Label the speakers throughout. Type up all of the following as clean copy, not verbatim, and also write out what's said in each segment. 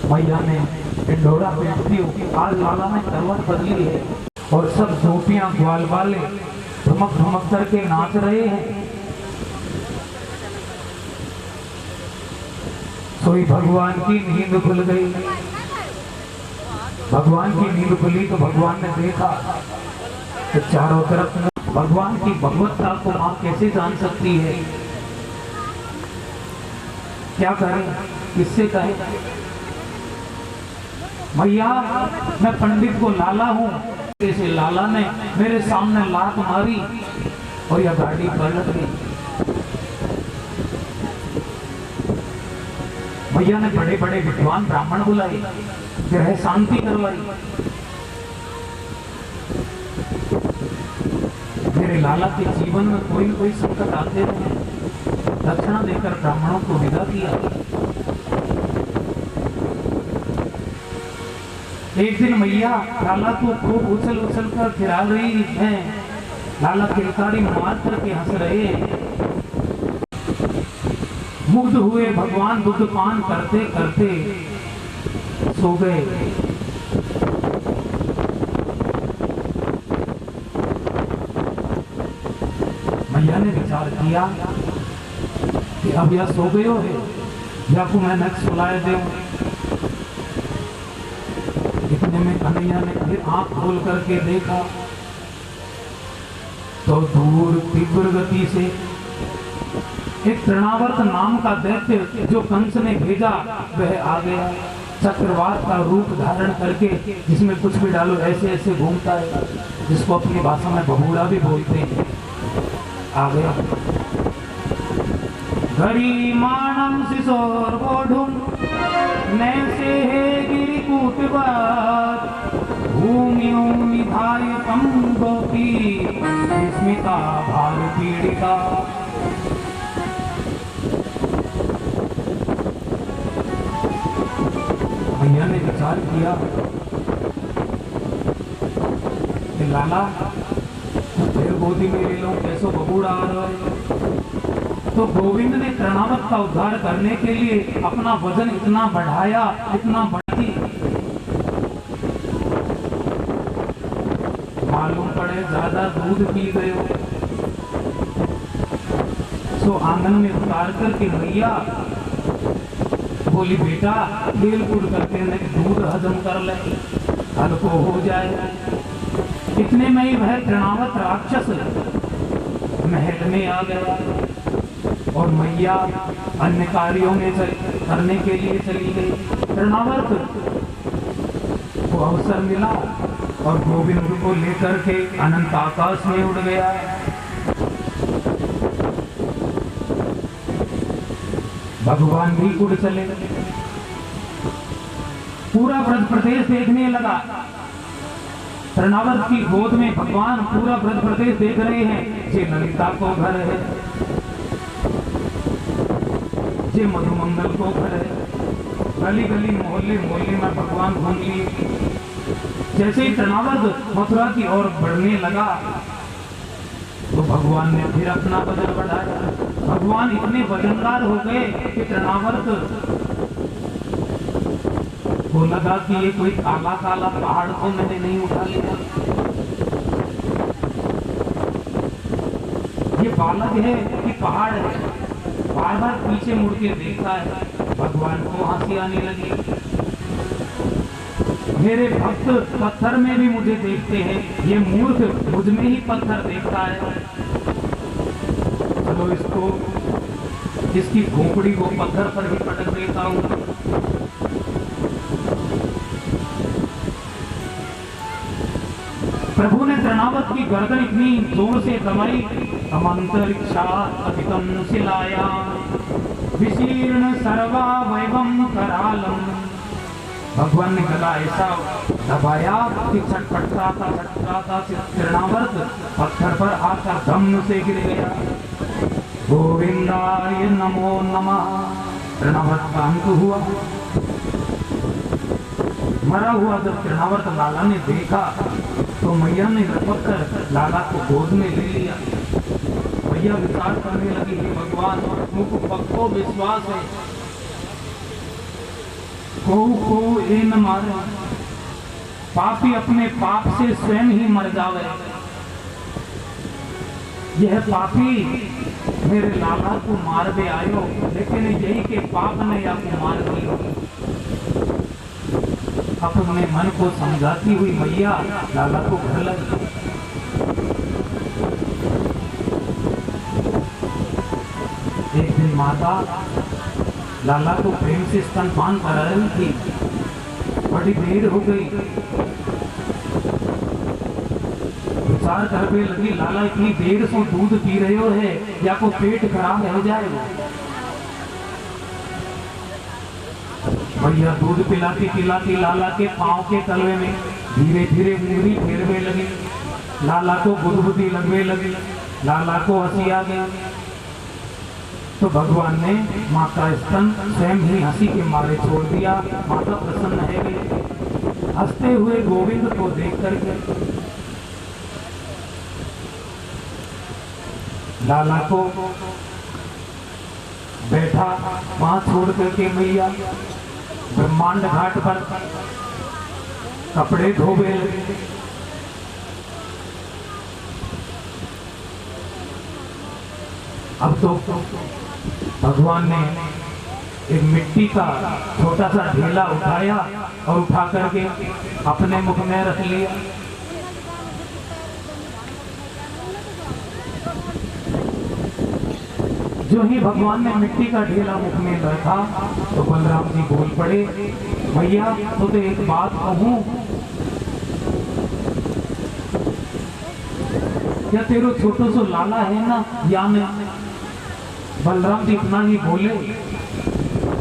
Speaker 1: मैया ने ढिंढोरा पीटती हो, आज लाला ने करवट बदली है और सब गोपियां ग्वाल वाले धमक धमक करके नाच रहे हैं। सोई भगवान की नींद खुल गई। भगवान की नींद खुली तो भगवान ने देखा तो चारों तरफ भगवान की भगवत्ता को मां कैसे जान सकती है। क्या करें, किससे कहें? मैया मैं पंडित को लाला हूं, जैसे लाला ने मेरे सामने लात मारी और यह गाड़ी पलट गई। मैया ने बड़े बड़े विद्वान ब्राह्मण बुलाए, ग्रह शांति करवाई। मेरे लाला के जीवन में कोई न कोई संकट आते रहे, दक्षिणा देकर ब्राह्मणों को विदा किया। एक दिन मैया लाला को खूब उछल उछल कर फिरा रही है। लाला किलकारी मार करके हंस रहे हैं। मुग्ध हुए भगवान दूध पान करते करते सो गए। मैया ने विचार किया कि अब यह सो गए हो है या को मैं नक्श सुलाए दे। इतने में कन्हैया ने फिर आंख खोल करके देखा तो दूर तीव्र गति से एक तृणावर्त नाम का दैत्य जो कंस ने भेजा वह आ गया। चक्रवात का रूप धारण करके जिसमें कुछ भी डालो ऐसे ऐसे घूमता है, जिसको अपनी भाषा में बबूड़ा भी बोलते हैं। आ गया घड़ी मानम सिसोर बोढुम नैसे है गिरिकूटवत भूमियों निधाय कम गोपी स्मिता भार पीड़िता। भैया ने विचार किया कि लाला फिर गोदी में ले लो, कैसो बबूड़ा आ रहा है। तो गोविंद ने तृणावत का उद्धार करने के लिए अपना वजन इतना बढ़ाया, इतना बढ़ी, मालूम पड़े ज्यादा दूध पी गए हो। सो आंगन में उतार करके मैया बोली बेटा खेल कूद करके दूध हजम कर ले, हल्को हो जाए। इतने में ही वह तृणावत राक्षस महल में आ गया और मैया अन्य कार्यों में करने के लिए चली गई। तृणावर्त को अवसर मिला और गोविंद को लेकर के अनंत आकाश में उड़ गया। भगवान भी उड़ चले, पूरा ब्रज प्रदेश देखने लगा। तृणावर्त की गोद में भगवान पूरा ब्रज प्रदेश देख रहे हैं। ये ललिता को घर है, ये मधुमंगल को घर है। गली गली मोहल्ले मोहल्ले में भगवान घूम लिए। जैसे ही तृणावर्त मथुरा की ओर बढ़ने लगा तो भगवान ने फिर अपना वजन बढ़ाया। भगवान इतने वजनदार हो गए कि तृणावर्त को लगा कि ये कोई काला काला पहाड़ तो मैंने नहीं उठा लिया, ये बालक है कि पहाड़ है। बार बार पीछे मुड़ के देखता है। भगवान को हंसी आने लगी। मेरे भक्त पत्थर में भी मुझे देखते हैं, ये मूर्ख मुझ में ही पत्थर देखता है। चलो इसको, इसकी खोपड़ी को पत्थर पर ही पटक देता हूं। प्रभु ने तृणावत की गर्दन इतनी जोर से दबाई, अमंतरिक्षा अतिकम शिलाया विशीर्ण सर्वावयवम करालम। भगवान ने गला ऐसा दबाया कि छटपटा था तृणावर्त पत्थर पर आकर धम्म से गिर गया। गोविंदाय नमो नमः। तृणावर्त का अंत हुआ। मरा हुआ जब तृणावर्त लाला ने देखा तो मैया ने लपक कर लाला को गोद में ले लिया। मैया विचार करने लगी, हे भगवान मुझको पक्को विश्वास है को ए न मारे, पापी अपने पाप से स्वयं ही मर जावे। यह पापी मेरे लाला को मार दे आयो, लेकिन यही के पाप ने या को मार दियो। अपने मन को समझाती हुई मैया लाला को घर लगी। एक दिन माता लाला को प्रेम से स्तनपान करा रही थी। बड़ी देर हो गई, विचार करने लगी, लाला इतनी देर से दूध पी रहे हो है या को पेट खराब हो जाएगा। भैया दूध पिलाती पिलाती लाला के पांव के तलवे में धीरे धीरे उंगली फेरने लगी। लाला को बुदबुदी लगने लगी, लाला को हंसी आ गई। तो भगवान ने माँ का स्तन स्वयं ही हंसी के मारे छोड़ दिया। माता प्रसन्न है गई। हंसते हुए गोविंद को देख करके लाला को बैठा वहां छोड़ करके मैया ब्रह्मांड घाट पर कपड़े धोबे लगे। अब तो भगवान ने एक मिट्टी का छोटा सा ढेला उठाया और उठा करके अपने मुख में रख लिया। जो ही भगवान ने मिट्टी का ढेला मुख में रखा तो बलराम जी बोल पड़े, भैया तो एक बात कहूं, क्या तेरो छोटो सो लाला है ना या नहीं? बलराम जी इतना ही बोले,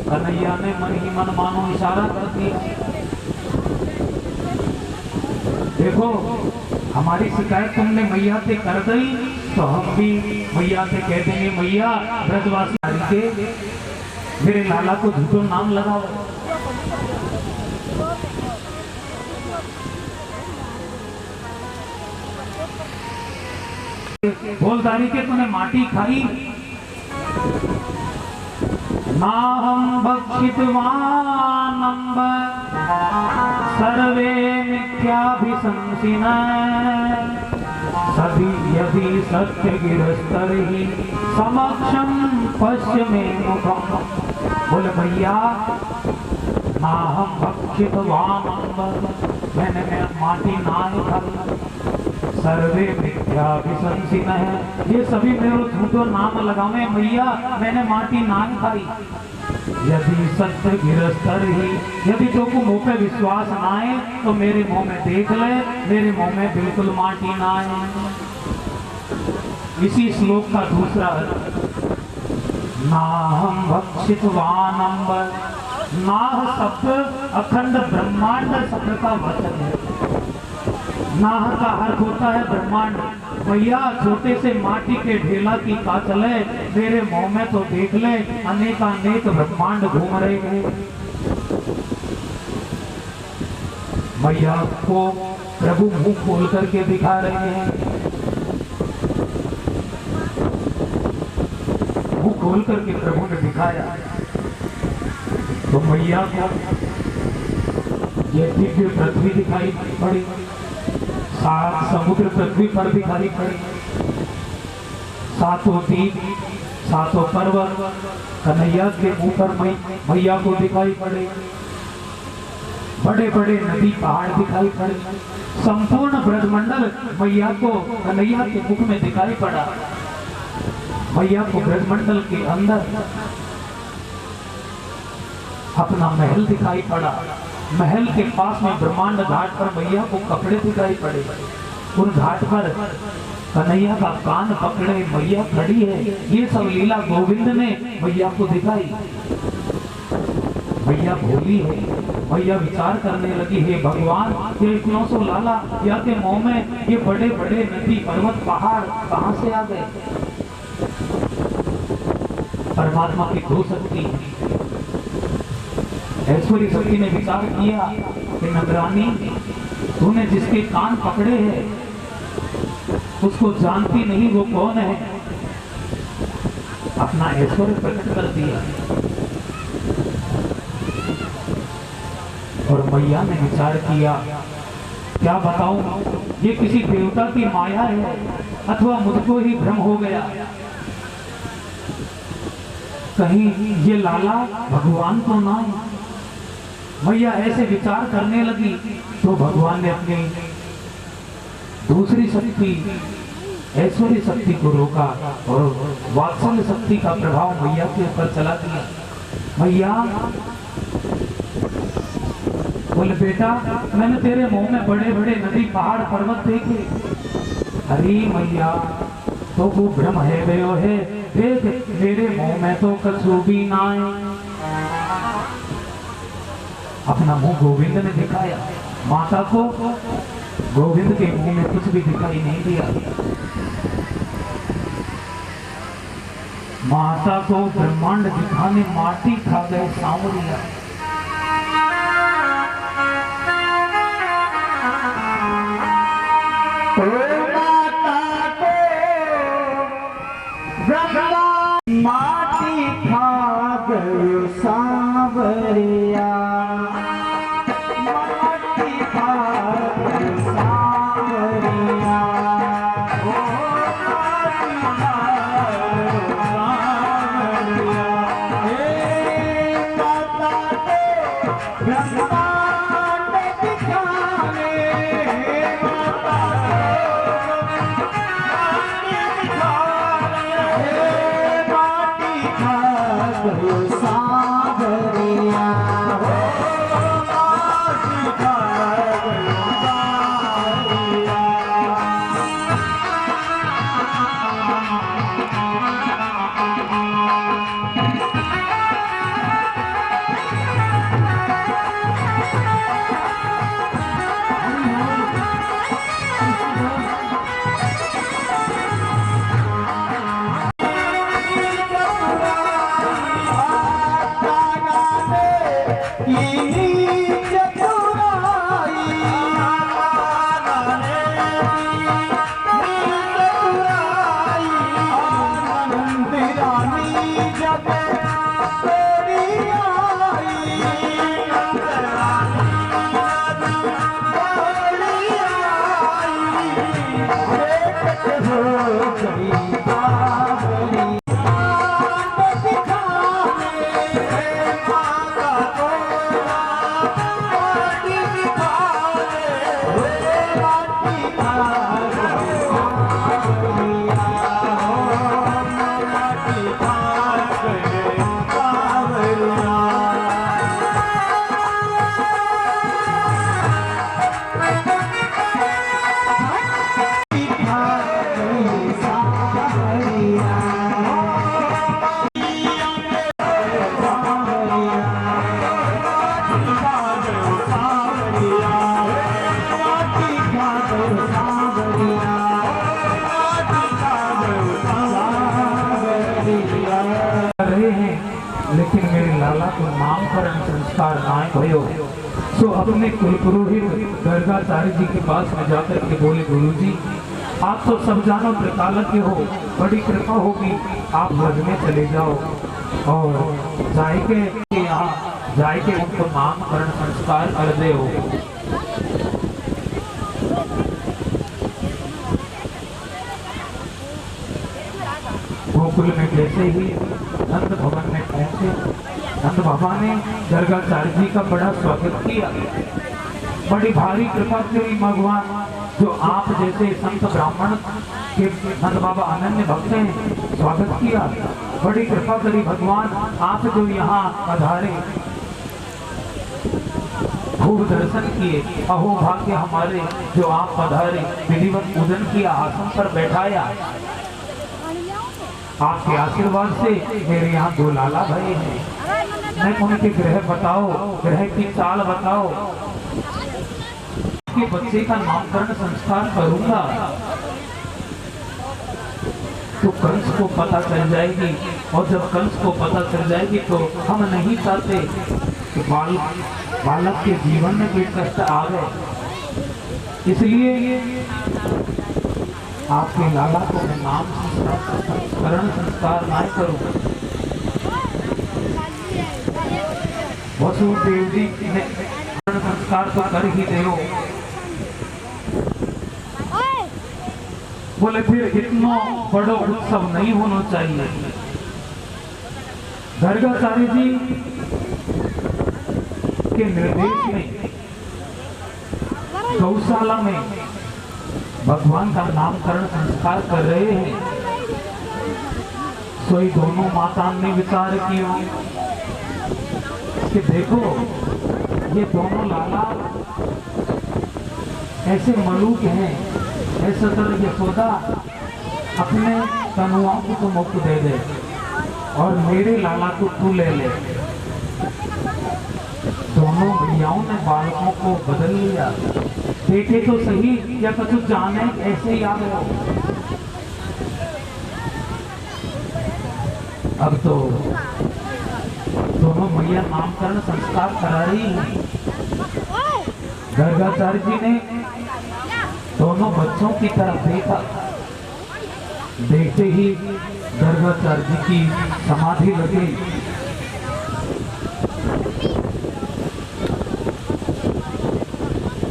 Speaker 1: कन्हैया ने मन ही मन मानो इशारा कर दिया। देखो हमारी शिकायत तुमने मैया से कर दी तो हम भी मैया से कह देंगे, मैया ब्रजवासी के मेरे लाला को झूठो नाम लगाओ। बोलदारी के तूने माटी खाई, ना हम भक्षितवानंब सर्वे मिथ्याभिशंसिन सभी यदि सत्य गिरस्तर ही समक्षम पश्य में मुखम। बोले भैया ना हम भक्षितवानंब, मैंने माटी ना खाई, सर्वे मिथ्याभिशंसिन है, ये सभी मेरे झूठो नाम लगावे मैया, मैंने माटी ना खाई। यदि सत्य गिरस्तर ही, यदि तो को मुंह पे विश्वास ना आए तो मेरे मुंह में देख ले, मेरे मुंह में बिल्कुल माटी ना आए। इसी श्लोक का दूसरा ना हम भक्षितवानंब, नाह शब्द अखंड ब्रह्मांड शब्द का वचन है। नाह का अर्थ होता है ब्रह्मांड। भैया छोटे से माटी के ढेला की का चले, मेरे मुंह में तो देख ले, अनेकानेक ब्रह्मांड घूम रहे हैं। मैया को प्रभु मुंह खोल करके दिखा रहे हैं, मुंह खोल करके प्रभु ने दिखाया। तो मैया को ये दिव्य पृथ्वी दिखाई पड़ी, सात समुद्र पृथ्वी पर दिखाई पड़े, सातों द्वीप, सातों पर्वत कन्हैया के ऊपर मैया को दिखाई पड़े, बड़े बड़े नदी पहाड़ दिखाई पड़े, संपूर्ण ब्रजमंडल मैया को कन्हैया के मुख में दिखाई पड़ा। मैया को ब्रजमंडल के अंदर अपना महल दिखाई पड़ा। महल के पास में ब्रह्मांड घाट पर मैया को कपड़े दिखाई पड़े। उन घाट पर कन्हैया का कान पकड़े मैया खड़ी है। ये सब लीला गोविंद ने मैया को दिखाई। मैया भोली है। मैया विचार करने लगी, हे भगवान ये इतना सो लाला या के मुंह में ये बड़े बड़े नदी पर्वत पहाड़ कहां से आ गए? परमात्मा की दो शक्ति। ऐश्वर्य शक्ति ने विचार किया कि नगरानी तूने जिसके कान पकड़े हैं उसको जानती नहीं वो कौन है। अपना ऐश्वर्य प्रकट कर दिया। और मैया ने विचार किया, क्या बताऊं, ये किसी देवता की माया है अथवा मुझको ही भ्रम हो गया, कहीं ये लाला भगवान तो ना। मैया ऐसे विचार करने लगी तो भगवान ने अपनी दूसरी शक्ति ऐश्वर्य शक्ति को रोका और वात्सल्य शक्ति का प्रभाव मैया के ऊपर चला दिया। मैया बोले, बेटा मैंने तेरे मुंह में बड़े बड़े नदी पहाड़ पर्वत देखे। अरे मैया तो वो भ्रम है गयो है, देख मेरे मुंह में तो कछु भी ना है। अपना मुंह गोविंद ने दिखाया, माता को गोविंद के मुंह में कुछ भी दिखाई नहीं दिया। माता को ब्रह्मांड दिखाने माटी खा गए सांवरिया।
Speaker 2: माता को ब्रह्मांड माटी खा गए सांवरिया, माटी खा गए सांवरिया,
Speaker 1: लेकिन मेरे लाला को नामकरण संस्कार ना भयो। सो अपने कुल पुरोहित गर्गाचार्य जी के पास में जाकर के बोले, गुरुजी आप तो सब जानो त्रिकाल के हो, बड़ी कृपा होगी आप व्रज में चले जाओ और जाके यहाँ जाके उनको नामकरण संस्कार कर दे हो। गोकुल में जैसे ही नंद भवन में पहुंचे, नंद बाबा ने गर्गाचार्य जी का बड़ा स्वागत किया। बड़ी भारी कृपा करी भगवान, जो आप जैसे संत ब्राह्मण के नंद बाबा अनन्य भक्त हैं, स्वागत किया। बड़ी कृपा करी भगवान, आप जो यहाँ पधारे, खूब दर्शन किए, अहो भाग्य हमारे जो आप पधारे, विधिवत पूजन किया, आसन पर बैठाया। आपके आशीर्वाद से मेरे यहाँ दो लाला भये हैं। मैं उनके ग्रह बताओ, ग्रह की चाल बताओ, कि बच्चे का नामकरण संस्कार करूंगा तो कंस को पता चल जाएगी, और जब कंस को पता चल जाएगी तो हम नहीं चाहते कि बालक के जीवन में कोई कष्ट आ गए। इसलिए आपके लाला को मैं नाम संस्करण संस्कार ना करूं। वसुदेव जी ने धारण संस्कार तो कर ही दे हो। बोले फिर इतना बड़ा उत्सव नहीं होना चाहिए। गर्गाचार्य जी के निर्देश में गौशाला में भगवान का नामकरण संस्कार कर रहे हैं। तो ये दोनों माता ने विचार किया कि देखो ये दोनों लाला ऐसे मलूक हैं, ऐसा तरह यशोदा अपने तनुआओं को तो मुक्त दे दे और मेरे लाला को तू ले ले। दोनों भैयाओं ने बालकों को बदल लिया। बेटे तो सही या कुछ जाने ऐसे याद हो। अब तो दोनों मैया नामकरण संस्कार करा रही हैं। गर्गाचार्य जी ने दोनों बच्चों की तरफ देखा। देखते ही गर्गाचार्य जी की समाधि लगी।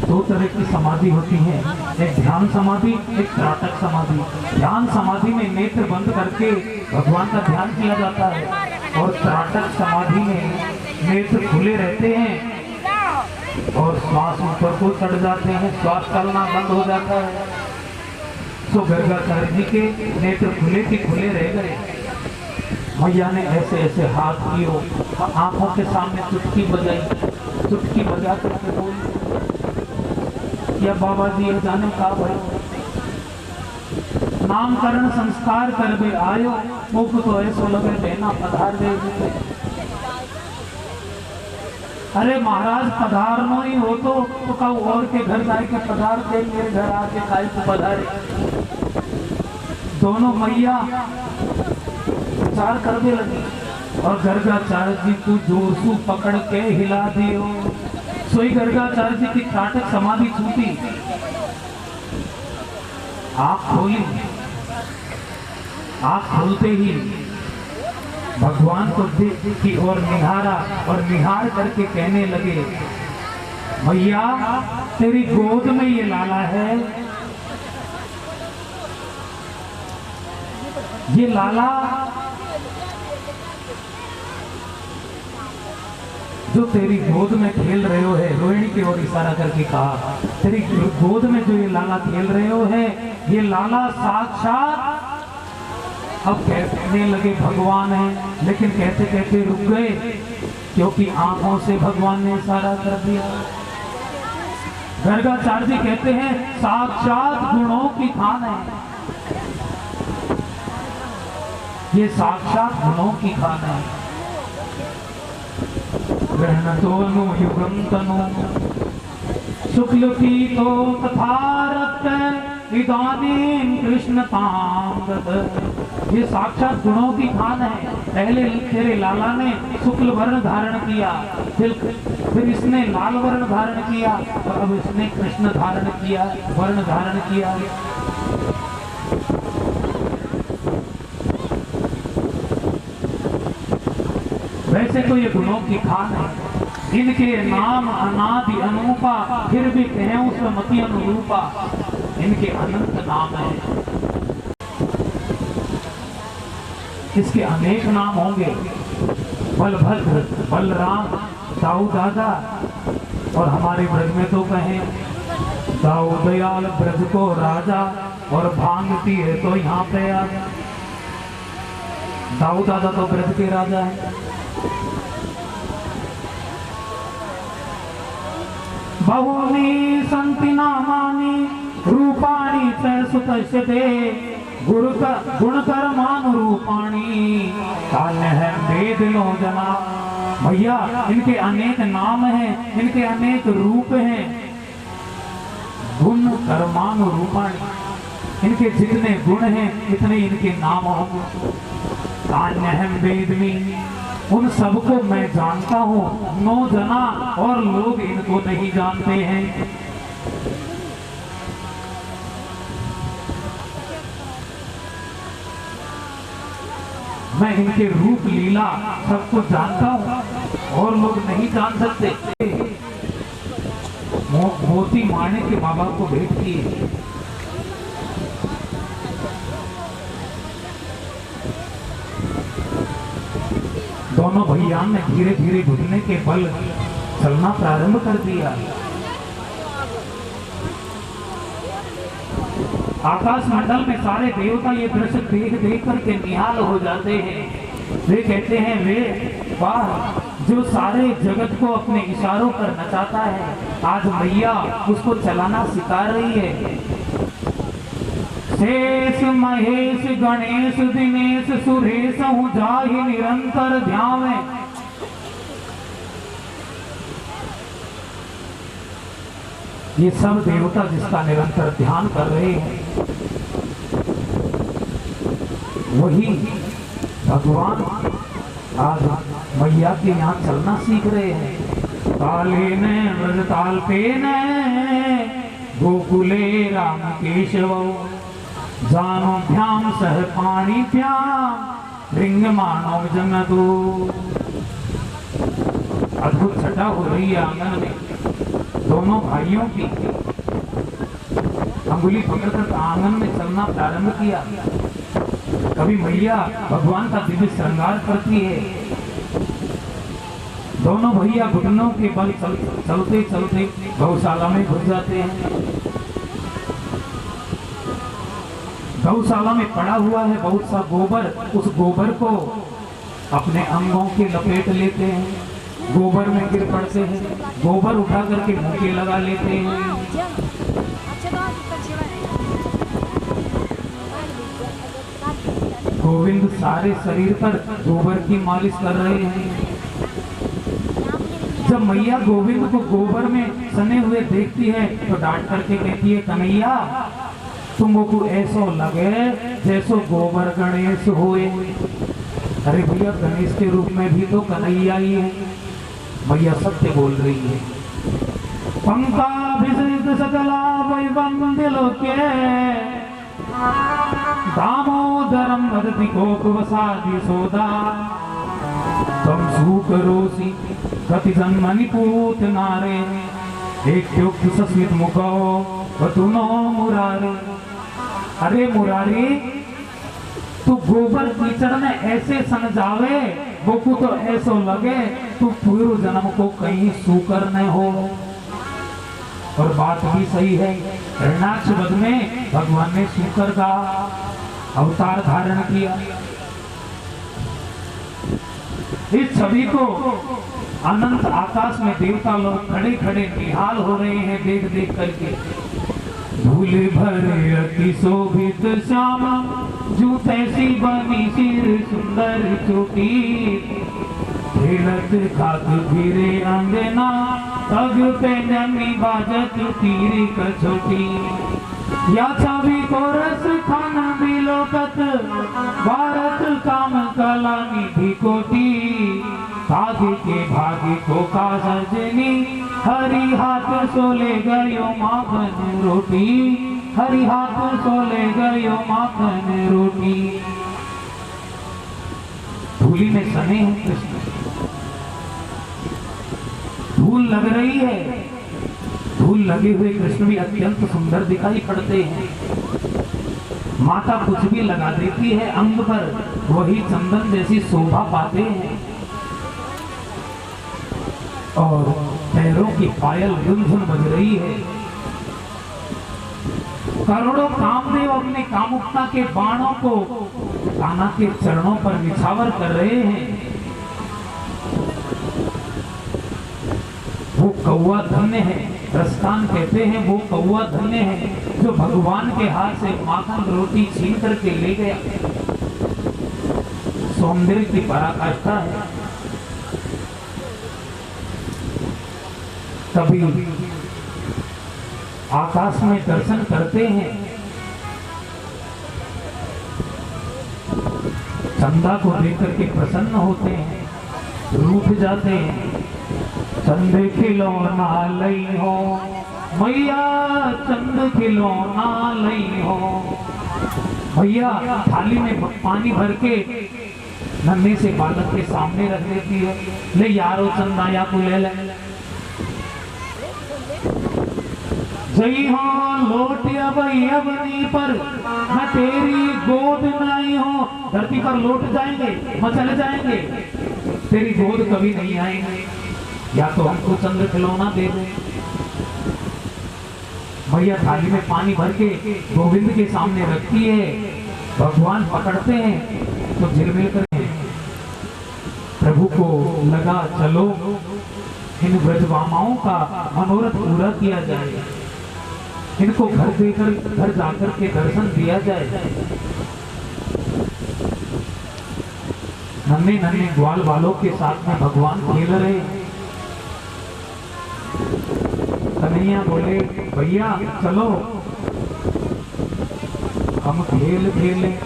Speaker 1: दो तरह की समाधि होती है, एक ध्यान समाधि, एक त्राटक समाधि। ध्यान समाधि में नेत्र बंद करके भगवान का ध्यान किया जाता है और त्राटक समाधि में नेत्र खुले रहते हैं और श्वास ऊपर को चढ़ जाते हैं, श्वास चलना बंद हो जाता है। तो गर्गाचार्य जी के नेत्र खुले के खुले रह गए। मैया ने ऐसे ऐसे हाथ किए, आंखों के सामने चुटकी बजाई, चुटकी बजा करके बोली या बाबा जी ये जाने का भाई नामकरण संस्कार कर बे आयो मुख तो ऐसो लगे बहना पधार गए। अरे महाराज पधारनो ही हो तो कहू और के घर जाए के पधार दे, मेरे घर आके खाई को पधारे। दोनों मैया विचार करने लगी और गर्गाचार्य जी को जोर से पकड़ के हिला दियो। सोई गर्गाचार्य जी की त्राटक समाधि छूटी, आंख खोली। आंख खोलते ही भगवान को देख की और निहारा और निहार करके कहने लगे, मैया तेरी गोद में ये लाला है। ये लाला जो तेरी गोद में खेल रहे हो है, रोहिणी की ओर इशारा करके कहा, तेरी गोद में जो ये लाला खेल रहे हो है, ये लाला साक्षात, अब कहने लगे भगवान है, लेकिन कहते कहते रुक गए क्योंकि आंखों से भगवान ने इशारा कर दिया। गर्गाचार्य जी कहते हैं साक्षात गुणों की खान है, ये साक्षात गुणों की खान है। ग्रहण तो नु युगम तनु शुक्ल की तो तथारत इदानीम कृष्ण तांगद। ये साक्षात गुणों की खान है। पहले तेरे लाला ने शुक्ल वर्ण धारण किया, फिर इसने लाल वर्ण धारण किया और अब इसने कृष्ण धारण किया, वर्ण धारण किया। वैसे तो ये गुणों की खान है, इनके नाम अनादि अनूपा, फिर भी कहें उसमें मति अनुरूपा। इनके अनंत नाम है, इसके अनेक नाम होंगे, बलभद्र, बलराम, दाऊ दादा। और हमारे ब्रज में तो कहें दाऊ दयाल ब्रज को राजा, और भांगती है तो यहाँ पे आ। दाऊ दादा तो ब्रज के राजा है। बहुनी संति नामानि रूपाणि च सुतस्य ते गुणकर्मानुरूपाणि कान्य है वेद लो जना। भैया इनके अनेक नाम हैं, इनके अनेक रूप हैं। गुण कर्मानुरूपाणि, इनके जितने गुण हैं इतने इनके नाम होंगे। कान्य है वेद में, उन सबको मैं जानता हूँ, नो जना, और लोग इनको नहीं जानते हैं। मैं इनके रूप लीला सबको जानता हूँ और लोग नहीं जान सकते। मोती माणिक के बाबा को भेंट किए। दोनों भैया ने धीरे धीरे घुटने के बल चलना प्रारंभ कर दिया। आकाश मंडल में सारे देवता ये दृश्य देख देख करके निहाल हो जाते हैं। वे कहते हैं, वे वाह, जो सारे जगत को अपने इशारों पर नचाता है, आज मैया उसको चलाना सिखा रही है। शेष महेश गणेश दिनेश सुरेश हूँ जाहि निरंतर ध्यावे। ये सब देवता जिसका निरंतर ध्यान कर रहे हैं, वही भगवान आज मैया के यहाँ चलना सीख रहे हैं। ताले ने व्रज ताल पे ने गोकुले राम केशव जानो भ्याम सह पाणी भ्याम रिंग मानव जंगदो। अद्भुत छटा हो रही है आंगन में। दोनों भाइयों की अंगुली पकड़कर आंगन में चलना प्रारंभ किया। कभी मैया भगवान का दिव्य श्रृंगार करती है। दोनों भैया घुटनों के बल चलते चलते गौशाला में घुस जाते हैं। गौशाला में पड़ा हुआ है बहुत सा गोबर। उस गोबर को अपने अंगों के लपेट लेते हैं, गोबर में गिर पड़ते हैं, गोबर उठा करके मुंह के लगा लेते हैं। गोविंद सारे शरीर पर गोबर की मालिश कर रहे हैं। जब मैया गोविंद को गोबर में सने हुए देखती है तो डांट करके कहती है, कन्हैया तुमको ऐसो लगे जैसो गोबर गणेश होए। अरे भैया, गणेश के रूप में भी तो कन्हैया ही है। मैया सत्य बोल रही है। पंकाभिषेक सकला वैवंदिलोके दामोदरम वदति कोपवसादि सोदा तम सुकरोसि कति जन्मनि पूतनारे एक्योक्ति सस्मित मुखो वतुनो मुरारे। अरे मुरारी, तू गोबर कीचड़ में ऐसे सन जावे, वो को तो ऐसो लगे तू पूर्व जन्म को कहीं सूकर न हो। और बात भी सही है। हिरण्याक्ष वध में भगवान ने सूकर का अवतार धारण किया। इस छवि को अनंत आकाश में देवता लोग खड़े खड़े निहाल हो रहे हैं देख देख करके। भूले भरे अति शोभित श्यामा जू तैसी बनी सिर सुंदर चोटी खेलत खात फिरे अंगना तग पे जमी बाजत तीरी कछोटी। या छवि को रस खाना बिलोकत भारत काम कला निधि कोटी। भाग्य के भाग्य को का सजनी हरि हाथ सोले गयो माखन रोटी। हरि हाथ सोले गयो माखन रोटी। धूली में सने हैं कृष्ण, धूल लग रही है। धूल लगे हुए कृष्ण भी अत्यंत सुंदर दिखाई पड़ते हैं। माता कुछ भी लगा देती है अंग पर, वही चंदन जैसी शोभा पाते हैं। और पैरों की पायल झुनझुन बज रही है। करोड़ों कामदेव अपने कामुकता के बाणों को कान्हा के चरणों पर निछावर कर रहे हैं। वो कौवा धन्य है, प्रस्थान कहते हैं वो कौवा धन्य है जो भगवान के हाथ से माखन रोटी छीन करके ले गया। सौंदर्य की पराकाष्ठा है। कभी आकाश में दर्शन करते हैं, चंदा को देख करके प्रसन्न होते हैं, रूठ जाते हैं। चंद खिलौना लई हो मैया, चंद खिलौना लई हो। भैया थाली में पानी भर के नन्हे से बालक के सामने रख देती है, ले यारो चंदा या को ले ले। जई हाँ लौट अबनी पर मैं तेरी गोद में आई हूँ। धरती पर लौट जाएंगे, मचल जाएंगे, तेरी गोद कभी नहीं आएंगे। या तो हमको चंद्र खिलौना दे दे। भैया थाली में पानी भर के गोविंद के सामने रखती है, भगवान पकड़ते हैं तो झिलमिल करते हैं। प्रभु को लगा चलो इन ब्रजवामाओं का मनोरथ पूरा किया जाए, इनको घर जाकर के दर्शन दिया जाए। नन्हे नन्हे ग्वाल बालों के साथ में भगवान खेल रहे। कन्हैया बोले भैया चलो हम खेल खेलें,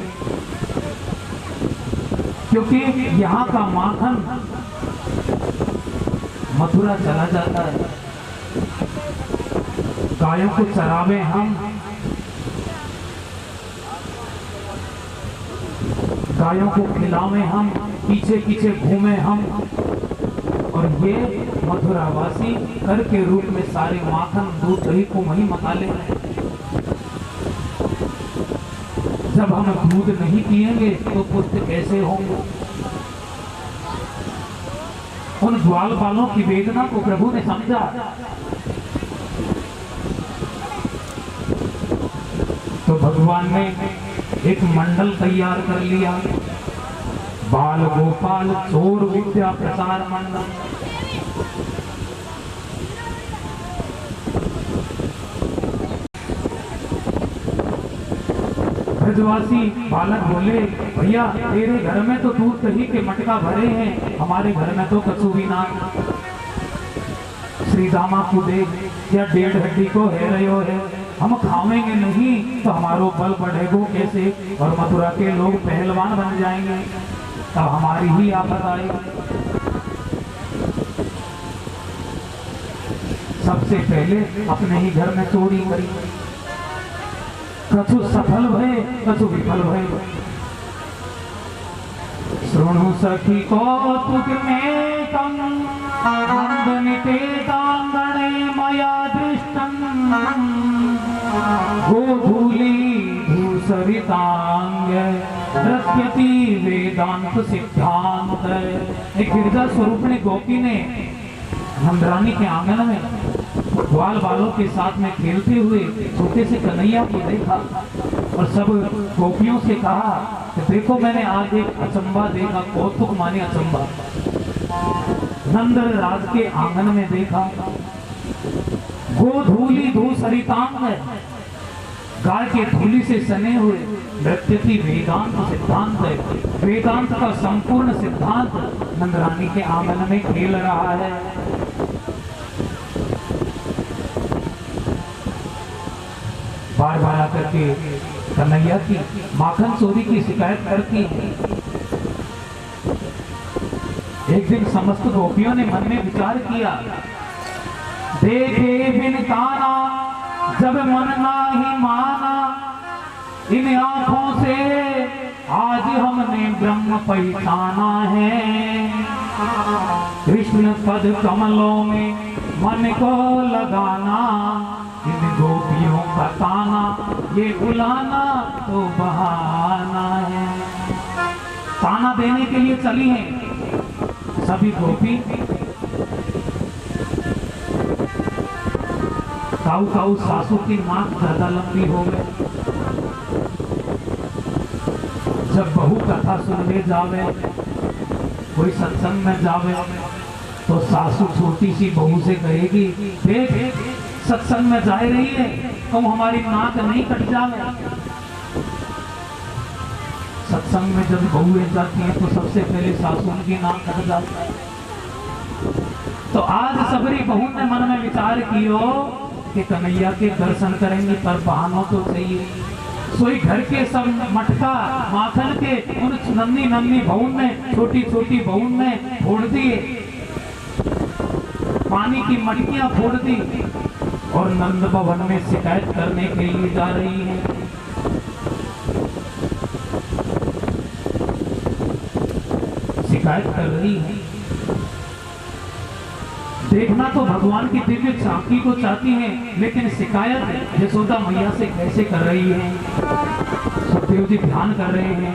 Speaker 1: क्योंकि यहाँ का माखन मथुरा चला जाता है। गायों को चरावे हम, गायों को खिलावे हम, पीछे पीछे घूमे हम, और ये मथुरावासी कर के रूप में सारे माखन दूध दही को वहीं मका ले रहे हैं। जब हम दूध नहीं पिएंगे तो पुत्र कैसे होंगे? उन ग्वाल बालों की वेदना को प्रभु ने समझा। तो भगवान ने एक मंडल तैयार कर लिया, बाल गोपाल चोर विद्या प्रसार मंडल। ब्रजवासी बालक बोले भैया तेरे घर में तो दूध दही के मटका भरे हैं, हमारे घर में तो कछु भी ना। श्री दामा को देख या 1.5 हड्डी को है रहे है, हम खावेंगे नहीं तो हमारो बल बढ़ेगो कैसे, और मथुरा के लोग पहलवान बन जाएंगे, तब हमारी ही आफत आएगी। सबसे पहले अपने ही घर में चोरी करी, कछु सफल भय कछु विफल भय। श्रृणु सखी कौतुक में तम नंदनिकेतांगणे मया दृष्टं गोधूली धूसरितांग नृत्यति वेदांत सिद्धांत। एक गिरजा स्वरूप ने गोपी ने नंदरानी के आंगन में ग्वाल बालों के साथ में खेलते हुए छोटे से कन्हैया को देखा और सब गोपियों से कहा कि देखो मैंने आज एक अचंबा देखा। कौतुक माने अचंबा। नंद राज के आंगन में देखा, गोधूली धूसरितांग है, गाय के धूली से सने हुए नृत्यति वेदांत सिद्धांत है। वेदांत का संपूर्ण सिद्धांत नंदरानी के आंगन में खेल रहा है। बार बार आकर के कन्हैया की माखन चोरी की शिकायत करती है। एक दिन समस्त गोपियों ने मन में विचार किया, देखे बिन काना जब मन नाही माना, इन आंखों से आज हमने ब्रह्म पहचाना है। कृष्ण पद कमलों में मन को लगाना, इन गोपियों का ताना ये उलाना तो बहाना है। ताना देने के लिए चली हैं सभी गोपी। काऊ काऊ सासू की नाक ज्यादा लंबी हो गई। जब बहू कथा सुनने जावे, कोई सत्संग में जावे, तो सासू छोटी सी बहू से कहेगी देख सत्संग में जा रही है, तुम हमारी नाक नहीं कट जावे। सत्संग में जब बहुएं जाती हैं तो सबसे पहले सासू की नाक कट जाती है। तो आज सबरी बहू ने मन में विचार कियो कि कन्हैया के दर्शन करेंगे पर बहानों तो चाहिए। सोई घर के सब मटका माखन के उन नन्ही नन्ही बहू में, छोटी छोटी बहू में फोड़ दिए, पानी की मटकियां फोड़ दी और नंद भवन में शिकायत करने के लिए जा रही है। शिकायत कर रही है। देखना तो भगवान की दिव्य झांकी को चाहती हैं, लेकिन शिकायत यशोदा मैया से कैसे कर रही है। सुखदेव जी ध्यान कर रहे हैं।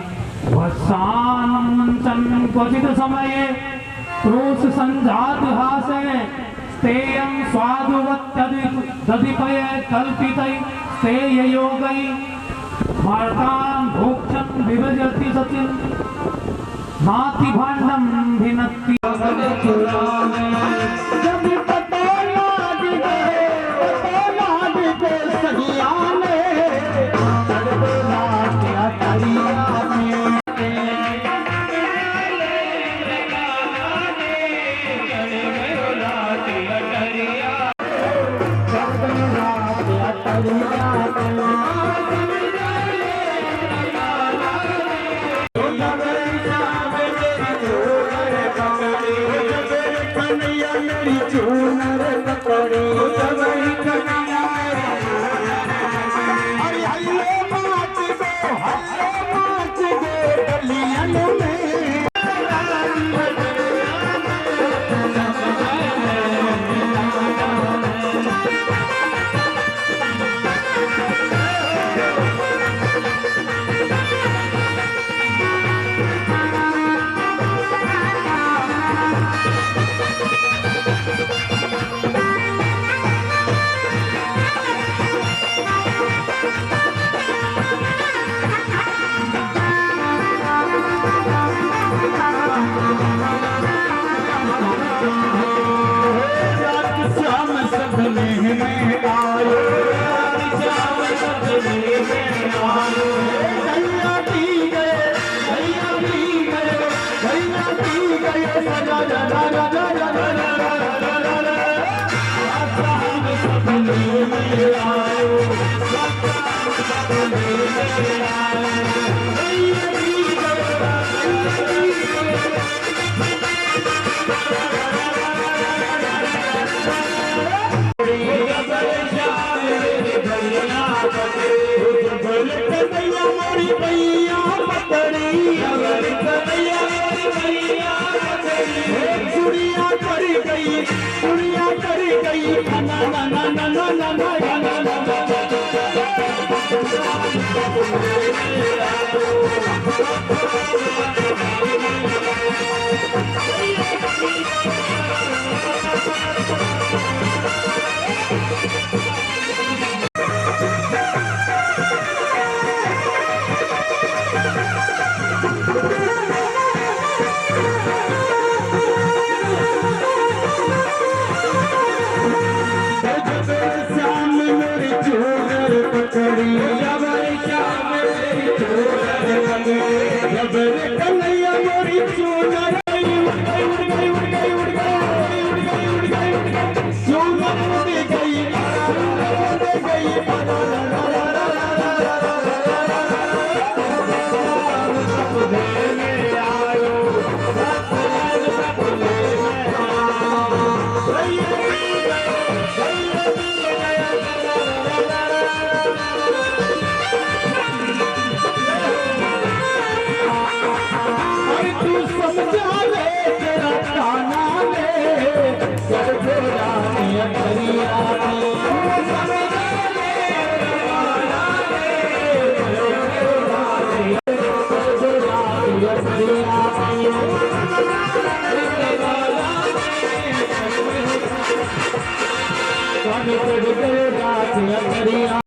Speaker 1: वत्सानंचन क्वचित समये क्रोश संजात हासे तेयं स्वादुवत्यदिपय कल्पितै तेययोगै मार्गान् भोक्षन् विभजति सचिन् नाति भाण्डं भिनत्ति।
Speaker 2: जब पतो लाज गए सहिया में तड़पे लाटिया तरिया में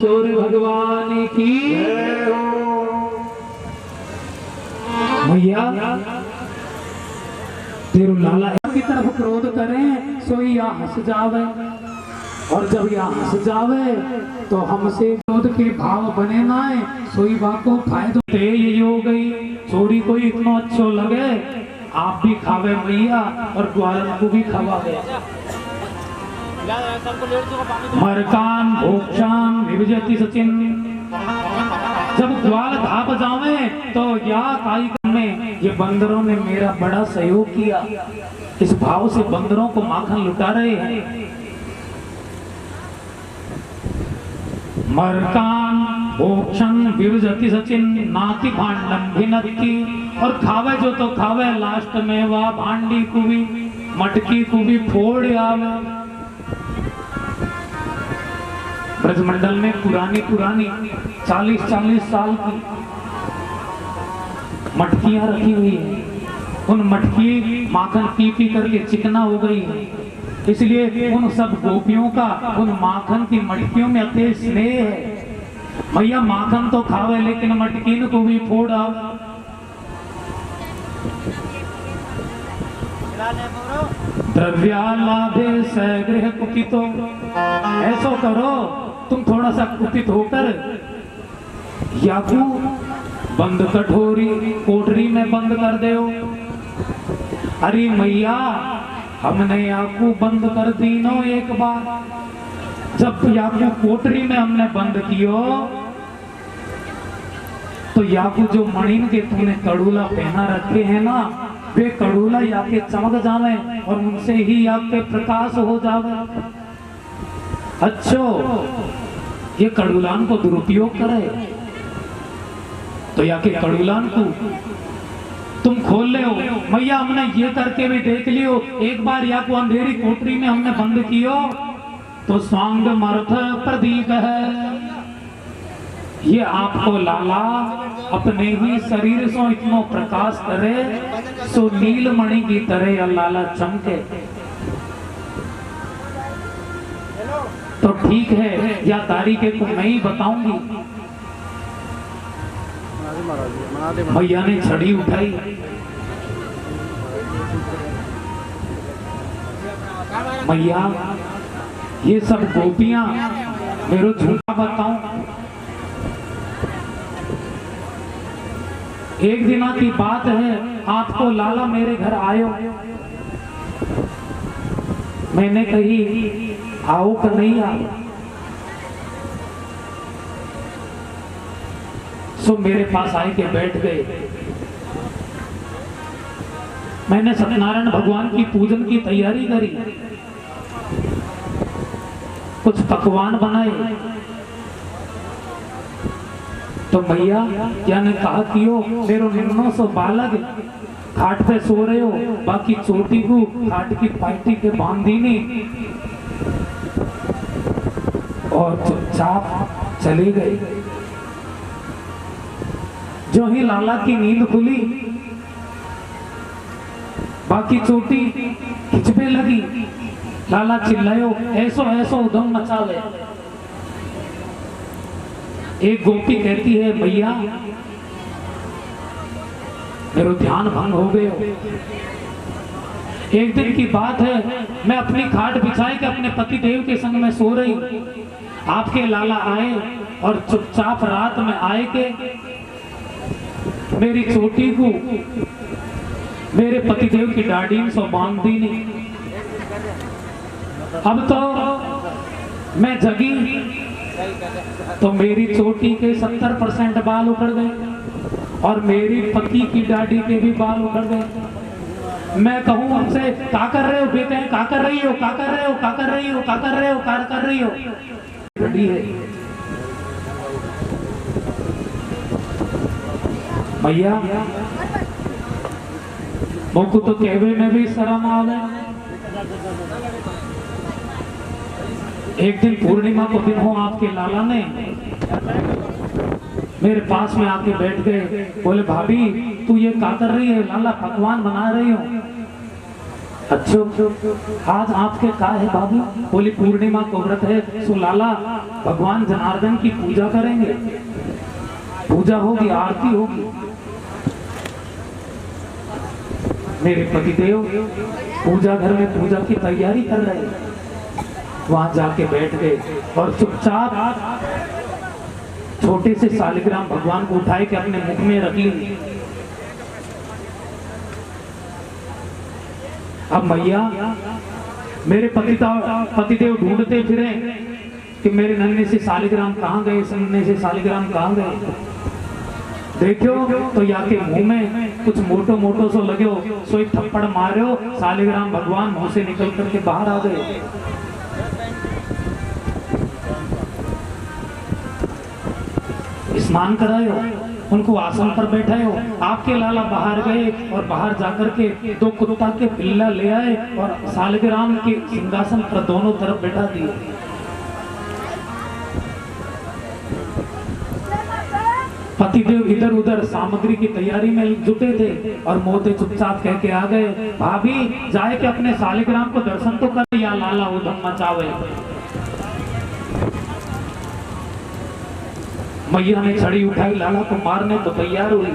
Speaker 1: सूर्य भगवान की भैया तेरू लाला की तरफ क्रोध करें सोई या हंस जावे, और जब या हंस जावे तो हमसे क्रोध के भाव बने ना है, सोई बाको फायदो तेज हो गई। चोरी को इतना अच्छो लगे आप भी खावे मैया और ग्वालन को भी खवा गया। मरकान भोक्षान विभजति सचिन, जब ग्वाल धाप जावे तो या काई में ये बंदरों ने मेरा बड़ा सहयोग किया, इस भाव से बंदरों को माखन लुटा रहे हैं। मरकान भोक्षण विभजति सचिन नाति भांडम भिनत्ति, और खावे जो तो खावे लास्ट में वह भांडी को भी मटकी को भी फोड़ आवे। ब्रजमंडल में पुरानी 40-40 साल की मटकियां रखी हुई है। उन मटकी माखन पी करके चिकना हो गई है, इसलिए उन सब गोपियों का उन माखन की मटकियों में अति स्नेह है। भैया माखन तो खावे लेकिन मटकीन को भी फोड़ आवे। द्रव्यालाभे सगृह कुपितो, ऐसो करो तुम थोड़ा सा कुपित होकर याकू बंद कठोरी कोठरी में बंद कर दो। अरे मैया हमने याकू बंद कर दीनो एक बार। जब याकू कोठरी में हमने बंद कियो तो याकू जो मणिन के तुमने कड़ूला पहना रखे हैं ना, वे कड़ूला याके चमक जावे और उनसे ही याके प्रकाश हो जावे। अच्छो ये कड़ूलान को दुरुपयोग करे तो याके कड़ूलान को तुम खोल ले हो। मैया हमने ये करके भी देख लियो, एक बार या को अंधेरी कोठरी में हमने बंद कियो तो स्वांग मर्थ प्रदीप है। ये आपको लाला अपने ही शरीर से इतना प्रकाश करे सो नीलमणि की तरह लाला चमके। तो ठीक है, या तारीखे को मैं ही बताऊंगी। मैया ने छड़ी उठाई, मैया ये सब गोपियां मेरे झूठा बताऊं। एक दिना की बात है, आपको लाला मेरे घर आयो, मैंने कही आओ कन्हैया। सो मेरे पास आए के बैठ गए। मैंने सत्यनारायण भगवान की पूजन की तैयारी करी, कुछ पकवान बनाए। तो मैया क्या ने कहा कि हो मेरो 900 बालक खाट पे सो रहे हो, बाकी चोटी को खाट की पार्टी के बांधी नहीं और चुपचाप चले गए। जो ही लाला की नींद खुली, बाकी चोटी खिंचने लगी। लाला चिल्लायो ऐसो ऐसो उधम मचावे। एक गोपी कहती है भैया मेरा ध्यान भंग हो गया। एक दिन की बात है, मैं अपनी खाट बिछाई के अपने पति देव के संग में सो रही। आपके लाला आए और चुपचाप रात में आए के मेरी चोटी को मेरे पति देव की दाढ़ी से बांध दी नहीं। अब तो मैं जगी तो मेरी चोटी के 70% बाल उखड़ गए और मेरी पति की दाढ़ी के भी बाल उखड़ गए। मैं कहूं उनसे क्या कर रहे हो बेटे, क्या कर रही हो, क्या कर रहे हो, क्या कर रही हो, क्या कर रहे हो, क्या कर रही हो। घड़ी है भैया, मोको तो कहवे में भी शर्म आ गए। एक दिन पूर्णिमा को दिन हो, आपके लाला ने मेरे पास में आके बैठ गए। बोले भाभी तू ये क्या कर रही है। लाला पकवान बना रही हो। अच्छा आज आपके क्या है भाभी। बोली पूर्णिमा को व्रत है, सो लाला भगवान जनार्दन की पूजा करेंगे, पूजा होगी, आरती होगी। मेरे पतिदेव पूजा घर में पूजा की तैयारी कर रहे हैं। वहां जाके बैठ गए और चुपचाप छोटे से शालिग्राम भगवान को उठाए के अपने मुख में रख ली। अब मैया मेरे पतिदेव ढूंढते फिरे कि मेरे नन्हे से शालिग्राम कहाँ गए, नन्हे से शालिग्राम कहाँ गए। देखो तो या के मुंह में कुछ मोटो मोटो सो लगे हो, सो एक थप्पड़ मारो, शालिग्राम भगवान मुंह से निकल करके बाहर आ गए। स्नान करायो, उनको आसन पर बैठाए हो। आपके लाला बाहर गए और बाहर जाकर के 2 कुत्ता के पिल्ला ले आए और सालिग्राम के सिंहासन पर दोनों तरफ बैठा दिए। पतिदेव इधर उधर सामग्री की तैयारी में जुटे थे और मोते चुपचाप कह के आ गए, भाभी जाए के अपने सालिग्राम को दर्शन तो कर, या लाला उधम मचावे। मैया ने छड़ी उठाई, लाला को मारने तो तैयार हुई।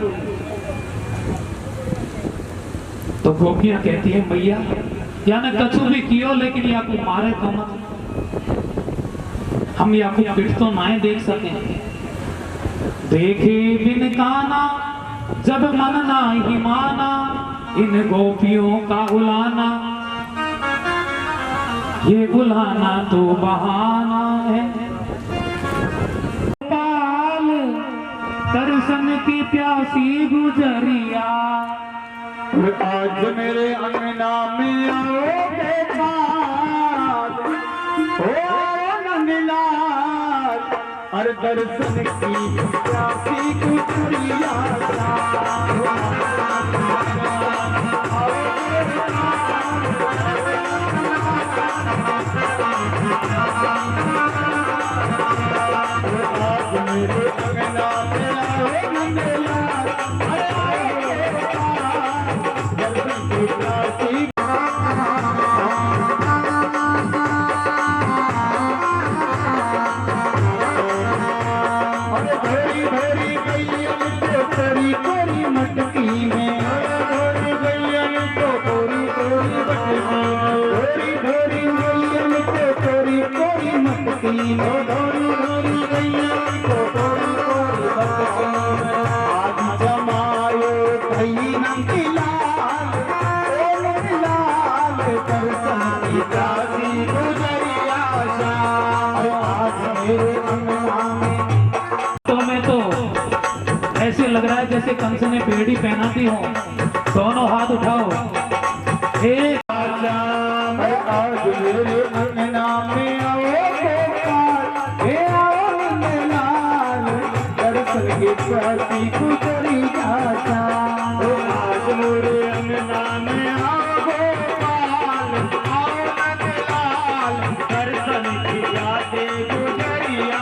Speaker 1: तो गोपियां कहती है, मैया या ने कछु भी कियो लेकिन या को मारे तो मत, हम या को पिट तो ना देख सके। देखे बिन काना जब मन ना ही माना, इन गोपियों का उलाना, ये उलाना तो बहाना है। पाल दर्शन की प्यासी गुजरिया,
Speaker 2: आज मेरे अंगना में आओ बेकार, ओ नंदलाल, हर दर्शन की प्यासी गुजरिया। आज मेरे अंगना में आओ नंदलाल, दर्शन की प्यासी।
Speaker 1: ऐसे लग रहा है जैसे कंस ने बेड़ी पहना दी हो। दोनों हाथ उठाओ। एक
Speaker 2: आज मेरे अंगना में आओ गोपाल, हे आओ नंदलाल, दर्शन की प्यासी गुजरिया। आज मेरे अंगना में आओ गोपाल, आओ नंदलाल, दर्शन की प्यासी गुजरिया।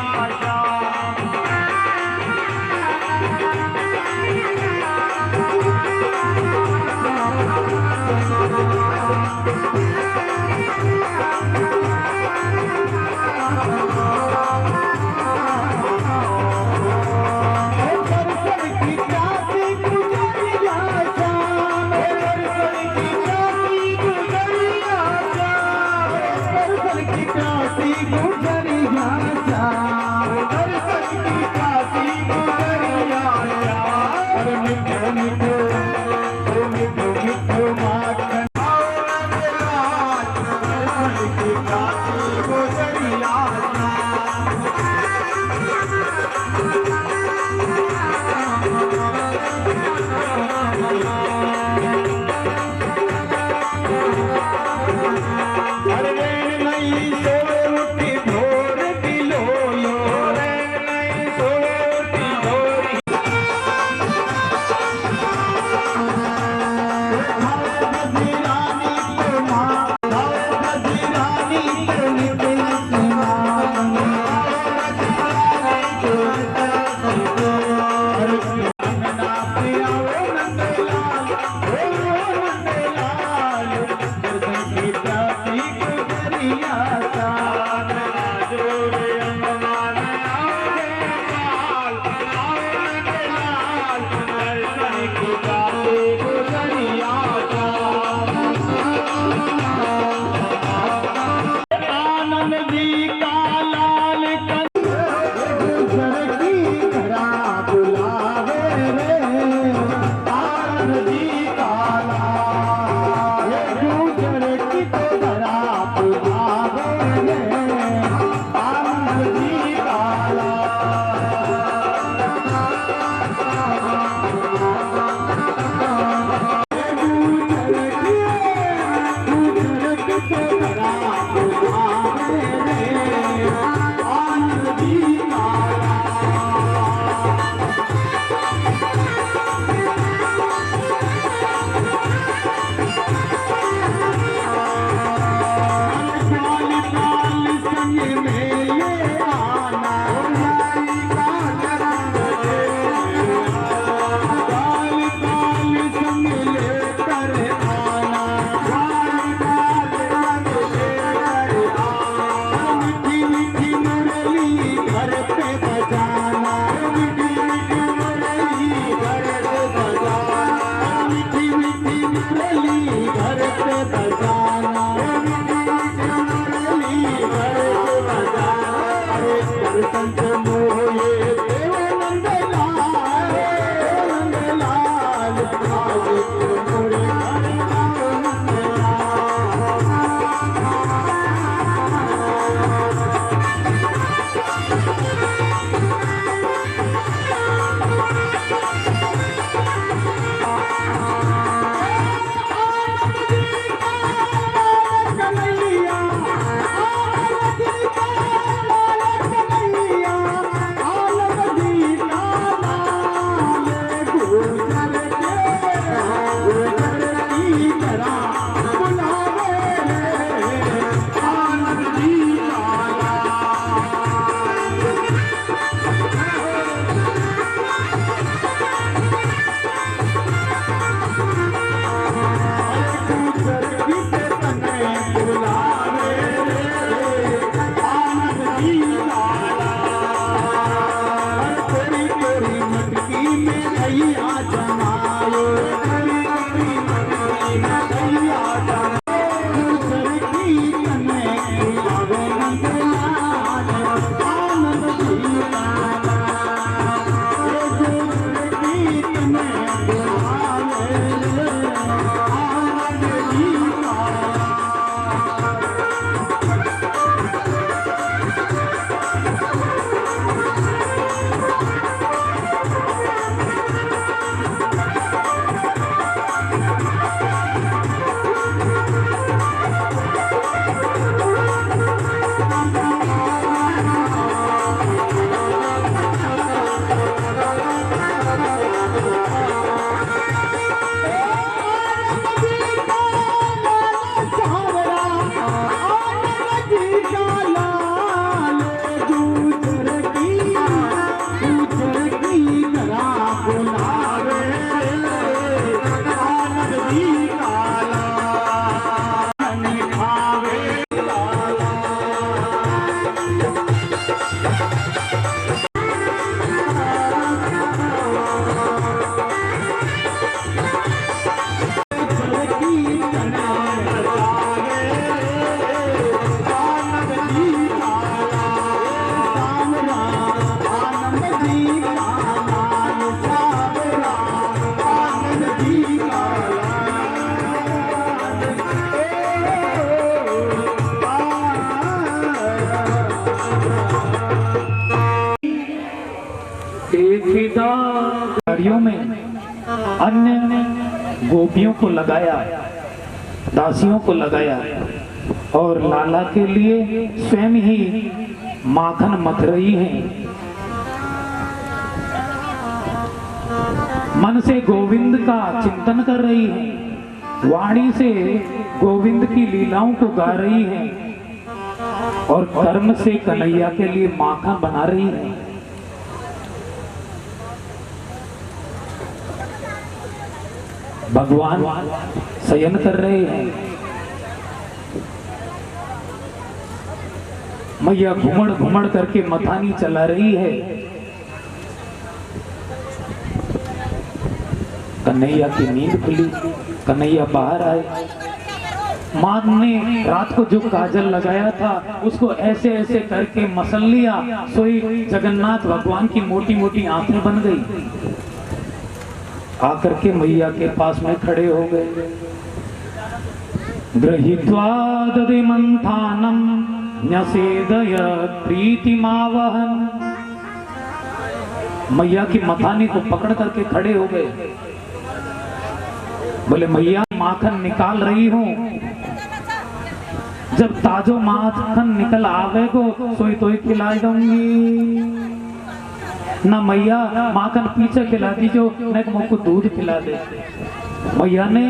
Speaker 2: घर पे बजाना, मीठी मीठी मुरली घर पे बजाना, मीठी मीठी मुरली घर पे बजाना, मीठी मुरली घर पे बजाना। अरे दर्शन से मोहे देव नंदलाल, नंदलाल आज मोरे घर आओ
Speaker 1: गाड़ियों में अन्य गोपियों को लगाया, दासियों को लगाया और लाला के लिए स्वयं ही माखन मथ रही है। मन से गोविंद का चिंतन कर रही है, वाणी से गोविंद की लीलाओं को गा रही है और कर्म से कन्हैया के लिए माखन बना रही है। भगवान शयन कर रहे हैं, मैया घुमड़ घुमड़ करके मथानी चला रही है। कन्हैया की नींद खुली, कन्हैया बाहर आए। माँ ने रात को जो काजल लगाया था उसको ऐसे ऐसे करके मसल लिया, सोई जगन्नाथ भगवान की मोटी मोटी आंखें बन गई। आकर के मैया के पास में खड़े हो गए। गृहीत्वा ददे मंथानम न्यसेदय प्रीतिमावहन। मैया की मथानी को पकड़ करके खड़े हो गए। बोले मैया माखन निकाल रही हूं, जब ताजो माखन निकल आवेगो सोई तो खिलाई दूंगी। ना मैया माखन पीछे खिला दीजो, न मुझको दूध पिला दे। मैया ने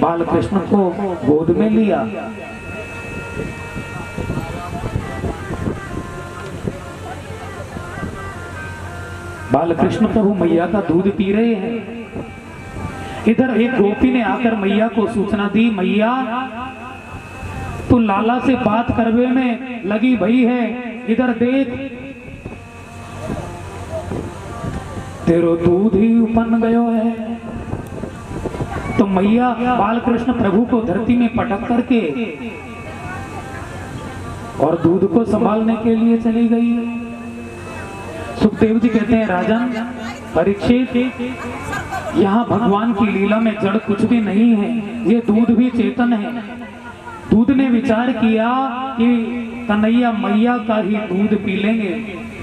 Speaker 1: बाल कृष्ण को गोद में लिया। बाल कृष्ण प्रभु मैया का दूध पी रहे हैं। इधर एक गोपी ने आकर मैया को सूचना दी, मैया तू लाला से बात करवे में लगी भई है, इधर देख तेरो दूध ही उपन गयो है। तो मैया बाल कृष्ण प्रभु को धरती में पटक करके और दूध को संभालने के लिए चली गई। सुखदेव जी कहते हैं राजन परीक्षित, यहाँ भगवान की लीला में जड़ कुछ भी नहीं है, ये दूध भी चेतन है। दूध ने विचार किया कि कन्हैया मैया का ही दूध पी लेंगे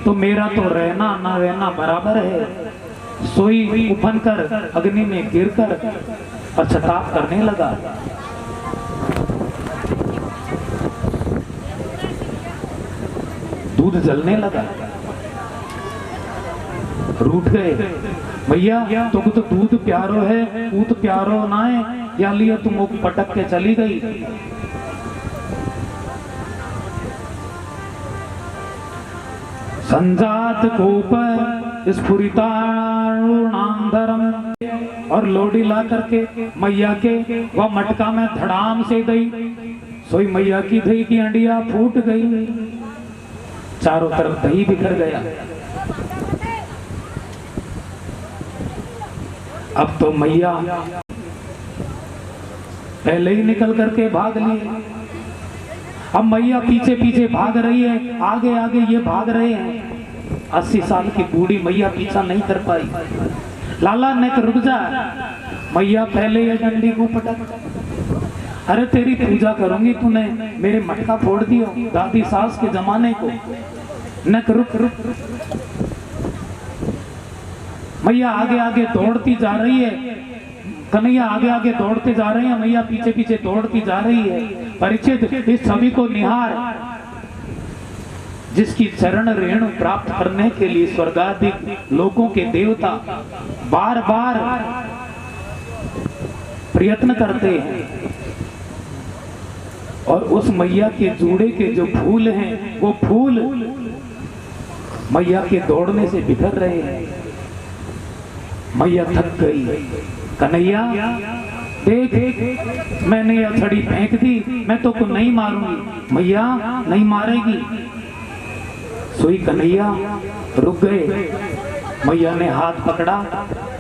Speaker 1: तो मेरा तो रहना ना रहना बराबर है। सोई उफन कर अग्नि में गिरकर पश्चाताप करने लगा। दूध जलने लगा, रूठ गए। भैया तुम तो दूध प्यारो है, पूत प्यारो ना है, या लिए तुम पटक के चली गई। संजात कोप स्फुरितारुणांधरम, और लोडी ला करके मैया के वह मटका में धड़ाम से गई। सोई मैया की दही की अंडिया फूट गई, चारों तरफ दही बिखर गया। अब तो मैया पहले ही निकल करके भाग लिए। अब मैया पीछे पीछे भाग रही है, आगे आगे ये भाग रहे हैं। 80 साल की बूढ़ी मैया पीछा नहीं कर पाई। लाला ने तो रुक जा, मैया पहले ये डंडी को पटक। अरे तेरी पूजा करूंगी, तूने मेरे मटका फोड़ दियो दादी सास के जमाने को। न रुक रुक, मैया आगे आगे दौड़ती जा रही है, कन्हैया आगे आगे दौड़ते जा रहे हैं, मैया पीछे पीछे दौड़ती जा रही है। परीक्षित इस छवि को निहार, जिसकी चरण रेणु प्राप्त करने के लिए स्वर्गाधिक लोगों के देवता बार बार प्रयत्न करते हैं, और उस मैया के जूड़े के जो फूल हैं वो फूल मैया के दौड़ने से बिखर रहे हैं। मैया थक गई। कन्हैया देख, मैंने यह छड़ी फेंक दी, मैं तो को नहीं मारूंगी। मैया नहीं मारेगी। सोई कन्हैया रुक गए। मैया ने हाथ पकड़ा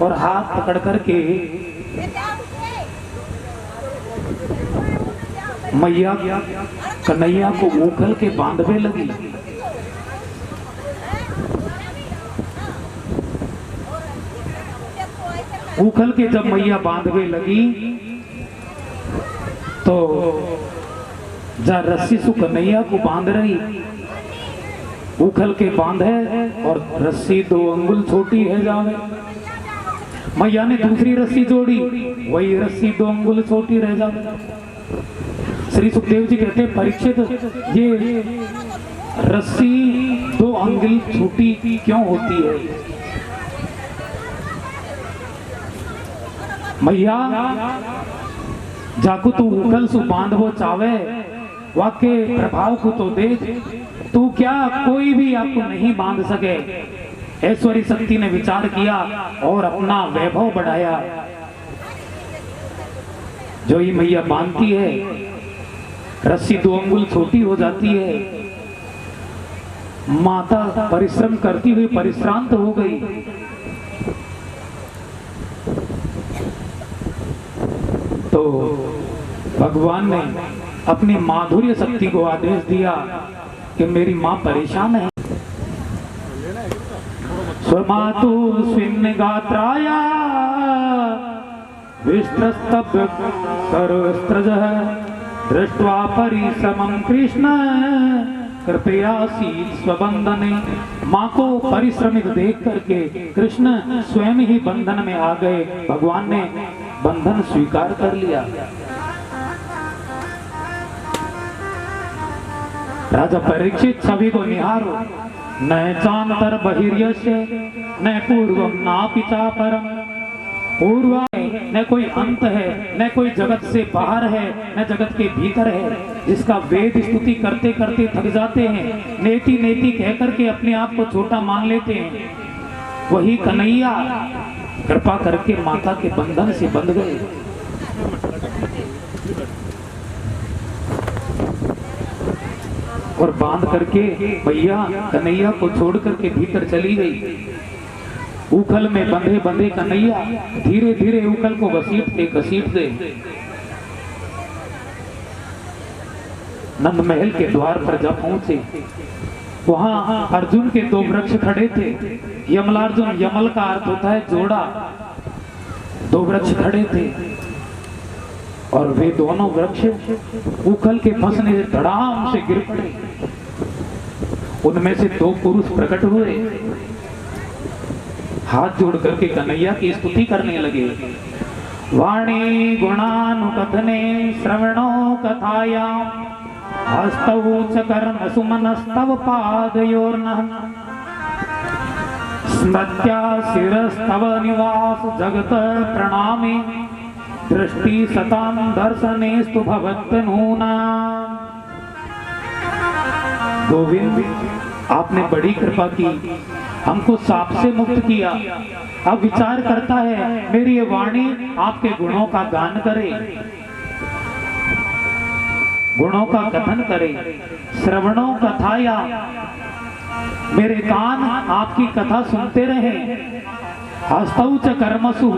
Speaker 1: और हाथ पकड़ करके मैया कन्हैया को उखल के बांधने लगी। उखल के जब मैया बांधने लगी तो जा रस्सी से कन्हैया को बांध रही, उखल के बांधे और रस्सी 2 अंगुल छोटी है जावे। मैया ने दूसरी रस्सी जोड़ी, वही रस्सी 2 अंगुल छोटी रह जावे। श्री सुखदेव जी कहते परीक्षित, ये रस्सी 2 अंगुल छोटी क्यों होती है? मैया जाकू तू उखल सु बांधवो चावे, वाके प्रभाव को तो देख, तू क्या कोई भी आपको नहीं बांध सके। ऐश्वरी शक्ति ने विचार किया और अपना वैभव बढ़ाया। जो ही मैया बांधती है, रस्सी 2 अंगुल छोटी हो जाती है। माता परिश्रम करती हुई परिश्रांत हो गई। तो भगवान ने अपनी माधुर्य शक्ति को आदेश दिया कि मेरी माँ परेशान है। स्वमातु स्विन्न गात्राया विस्त्रस्तभ्य करोस्त्रजः दृष्ट्वा परिश्रमं कृष्ण कृपयासीत् स्वबंधने। माँ को परिश्रमित देख करके कृष्ण स्वयं ही बंधन में आ गए। भगवान ने बंधन स्वीकार कर लिया। राजा परीक्षित छवि को निहारो, न चांतर बहिर्यस्य न पूर्वम नापि चापरम। पूर्व न कोई अंत है, न कोई जगत से बाहर है, न जगत के भीतर है, जिसका वेद स्तुति करते करते थक जाते हैं, नेति नेति कह करके अपने आप को छोटा मान लेते हैं, वही कन्हैया कृपा करके माता के बंधन से बंध गए। और बांध करके भैया कन्हैया को छोड़ करके भीतर चली गई। उखल में बंधे बंधे कन्हैया धीरे धीरे उखल को घसीटते नंद महल के द्वार पर जब पहुंचे, वहां अर्जुन के दो वृक्ष खड़े थे। यमलार्जुन, यमल का अर्थ होता है जोड़ा। दो वृक्ष खड़े थे और वे दोनों वृक्ष उखल के फंसने से धड़ाम से गिर पड़े। उनमें से दो पुरुष प्रकट हुए, हाथ जोड़ करके कन्हैया की स्तुति करने लगे। वाणी गुणानुकथने श्रवणो कथायाम हस्तौ च कर्म सुमनस्तव पादयोर्नः स्मृत्या शिरस्तव निवास जगत प्रणामे दृष्टि सताम दर्शनेस्तु भवत्तनूना। गोविंद, आपने बड़ी कृपा की, हमको साप से मुक्त किया। अब विचार करता है मेरी ये वाणी आपके गुणों का गान करे, गुणों का कथन करे। श्रवणों कथाया, मेरे कान आपकी कथा सुनते रहे। हस्तौ च कर्मसु,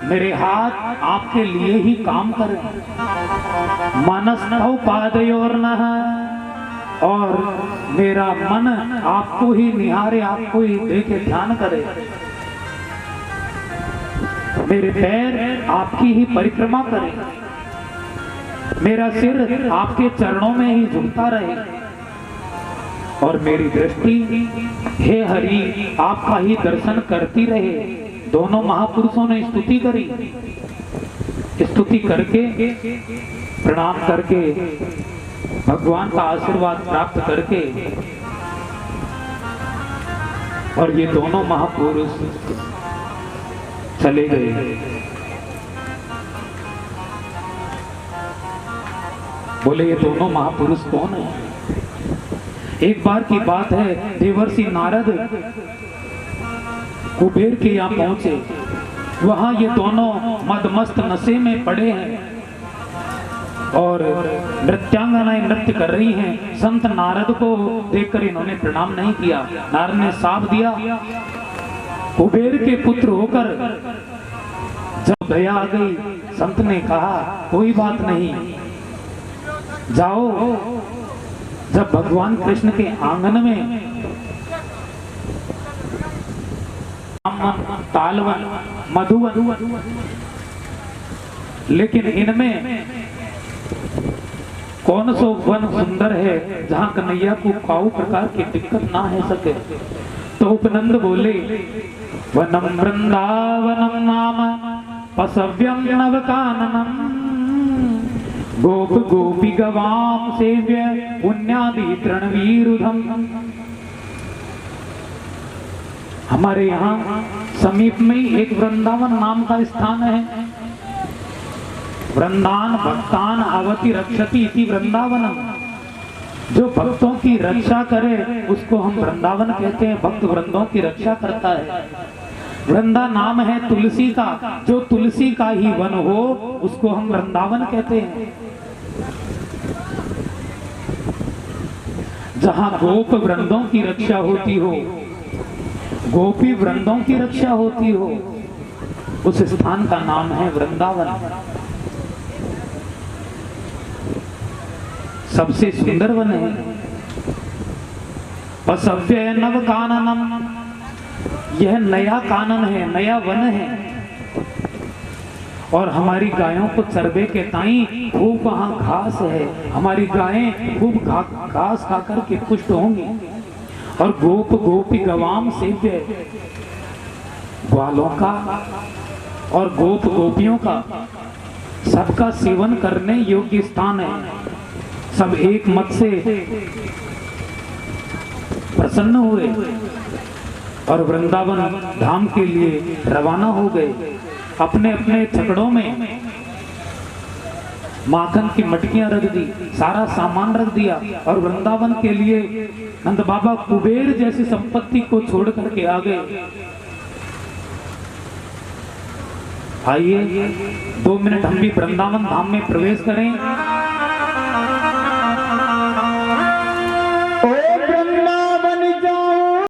Speaker 1: मेरे हाथ आपके लिए ही काम करें। मनस्तौ पादयोर्नः, और मेरा मन आपको ही निहारे, आपको ही देखे, ध्यान करे। मेरे पैर आपकी ही परिक्रमा करे, मेरा सिर आपके चरणों में ही झुकता रहे, और मेरी दृष्टि हे हरि आपका ही दर्शन करती रहे। दोनों महापुरुषों ने स्तुति करी। स्तुति करके, प्रणाम करके, भगवान का आशीर्वाद प्राप्त करके, और ये दोनों महापुरुष चले गए। बोले ये दोनों महापुरुष कौन है? एक बार की बात है, देवर्षि नारद कुबेर के यहाँ पहुंचे। वहां ये दोनों मदमस्त नशे में पड़े हैं और नृत्यांगनाएं नृत्य कर रही हैं। संत नारद को देखकर इन्होंने प्रणाम नहीं किया। नारद ने साप दिया। कुबेर के पुत्र होकर जब दया आ गई, संत ने कहा कोई बात नहीं, जाओ। जब भगवान कृष्ण के आंगन में तालवन, मधुवन, लेकिन इनमें कौन सो वन सुंदर है जहां कन्हैया को काऊ प्रकार की दिक्कत ना है सके। तो उपनंद बोले वनम वृंदावनम नाम पसव्यम नवकाननम गोप गोपी गवाम सेव्य पुण्यादि तृणवीरुधम। हमारे यहाँ समीप में ही एक वृंदावन नाम का स्थान है। वृंदान भक्तान अवति रक्षति इति वृंदावनम। जो भक्तों की रक्षा करे उसको हम वृंदावन कहते हैं। भक्त वृंदों की रक्षा करता है। वृंदा नाम है तुलसी का, जो तुलसी का ही वन हो उसको हम वृंदावन कहते हैं। जहां गोप वृंदों की रक्षा होती हो, गोपी वृंदों की रक्षा होती हो, उस स्थान का नाम है वृंदावन। सबसे सुंदर वन है। पसव्य नव काननम, यह नया कानन है, नया वन है। और हमारी गायों को चरबे के ताई खूब वहां घास है। हमारी गायें खूब घास खाकर के पुष्ट होंगी। और गोप गोपी गवाम सेव्य, ग्वालों का और गोप गोपियों का सबका सेवन करने योग्य स्थान है। सब एक मत से प्रसन्न हुए और वृंदावन धाम के लिए रवाना हो गए। अपने अपने छकड़ों में माखन की मटकियां रख दी, सारा सामान रख दिया और वृंदावन के लिए नंद बाबा कुबेर जैसी संपत्ति को छोड़ करके आ गए। आइए 2 मिनट हम भी वृंदावन धाम में प्रवेश करें।
Speaker 2: ओ वृंदावन जाओ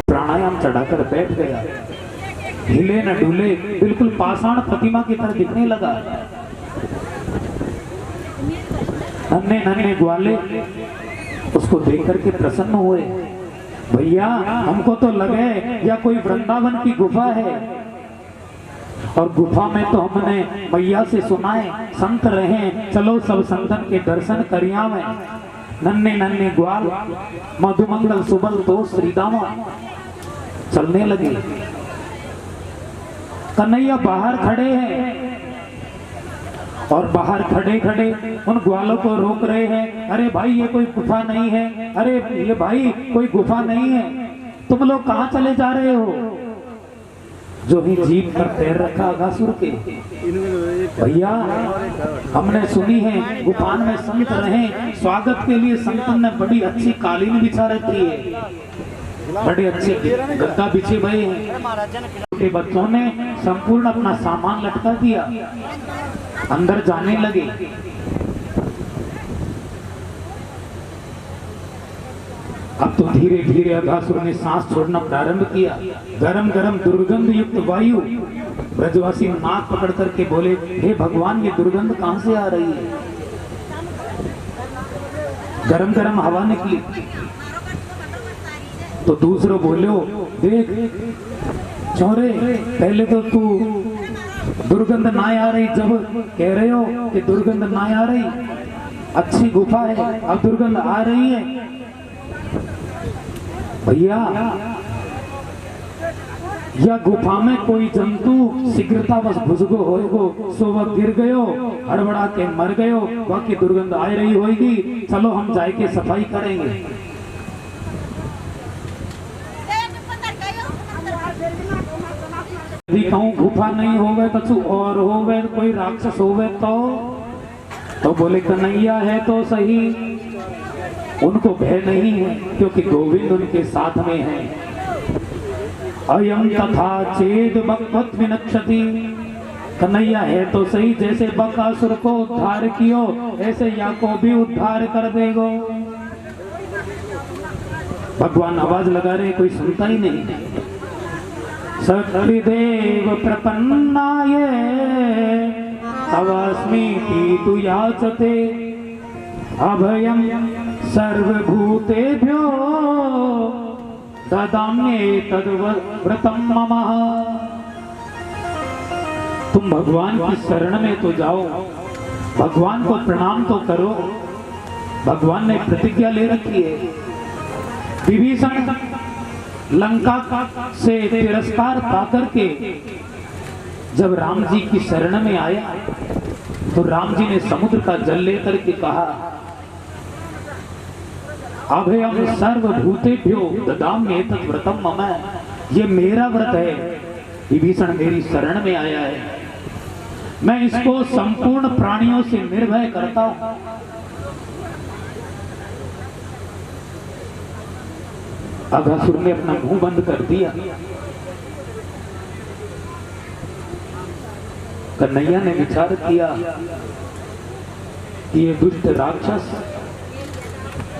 Speaker 1: प्राणायाम चढ़ाकर बैठ गया, हिले न डूले, बिल्कुल पाषाण प्रतिमा की तरह दिखने लगा। नन्हे नन्हे ग्वाले उसको देख करके प्रसन्न हुए। भैया हमको तो लगे या कोई वृंदावन की गुफा है, और गुफा में तो हमने मैया से सुनाए संत रहे, चलो सब संतन के दर्शन करिया में। नन्हे नन्हे ग्वाल मधुमंगल सुबल तो श्रीदामा चलने लगे। कन्हैया बाहर खड़े हैं और बाहर खड़े खड़े उन ग्वालों को रोक रहे हैं। अरे भाई ये कोई गुफा नहीं है, अरे ये भाई कोई गुफा नहीं है, तुम लोग कहाँ चले जा रहे हो? जो ही जीभ पर पैर रखा अघासुर के, भैया हमने सुनी है गुफान में संत रहे, स्वागत के लिए संतन ने बड़ी अच्छी कालीन बिछा रखी है, बड़े अच्छे गद्दा बिछे हुए हैं। छोटे बच्चों ने संपूर्ण अपना सामान लटका दिया, अंदर जाने लगे। अब तो धीरे धीरे अघासुर ने सांस छोड़ना प्रारंभ किया। गरम गरम दुर्गंध युक्त वायु, ब्रजवासी नाक पकड़ करके बोले, हे भगवान ये दुर्गंध कहां से आ रही है? गरम गरम हवा निकली तो दूसरे बोलो, देख छोरे पहले तो तू दुर्गंध ना आ रही, जब कह रहे हो कि दुर्गंध ना आ रही, अच्छी गुफा है, अब दुर्गंध आ रही है। भैया या गुफा में कोई जंतु शीघ्रतावश घुस गो होगो, सो वह गिर गयो, हड़बड़ा के मर गयो, बाकी दुर्गंध आ रही होगी, चलो हम जाके सफाई करेंगे। यदि कहूँ गुफा नहीं होवे कछु और होवे, कोई राक्षस होवे तो बोले कन्हैया है तो सही, उनको भय नहीं है क्योंकि गोविंद उनके साथ में है। अयम तथा चेद बकवत विनक्षति, कन्हैया है तो सही, जैसे बकासुर को उद्धार कियो ऐसे या को भी उद्धार कर देगो। भगवान आवाज लगा रहे, कोई सुनता ही नहीं। सकृदेव प्रपन्नाय तवास्मीति तु याचते, अभयम सर्वभूतेभ्यो ददाम्येतद्व्रतं मम। तुम भगवान की शरण में तो जाओ, भगवान को प्रणाम तो करो। भगवान ने प्रतिज्ञा ले रखी है। विभीषण लंका से तिरस्कार पाकर के जब राम जी की शरण में आया तो राम जी ने समुद्र का जल लेकर के कहा, अभयम सर्वभूतेभ्यो ददाम्येतद् व्रतं मम, ये मेरा व्रत है, विभीषण मेरी शरण में आया है, मैं इसको संपूर्ण प्राणियों से निर्भय करता हूं। अघासुर ने अपना मुंह बंद कर दिया। कन्हैया ने विचार किया कि ये दुष्ट राक्षस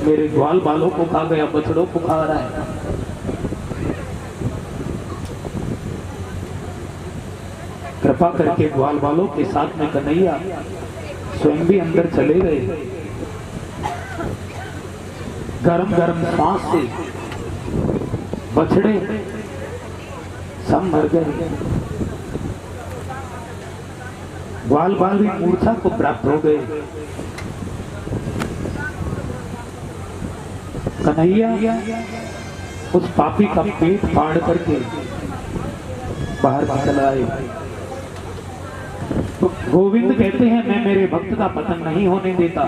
Speaker 1: मेरे ग्वाल बालों को खा गया, बछड़ों को खा रहा है। कृपा करके ग्वाल बालों के साथ में कन्हैया स्वयं भी अंदर चले गए। गरम गरम सांस से बछड़े सब मर गए। ग्वाल बाल भी मूर्छा को प्राप्त हो गए। कन्हैया उस पापी का पेट फाड़ करके बाहर निकल आए। तो गोविंद कहते हैं, मैं मेरे भक्त का पतन नहीं होने देता।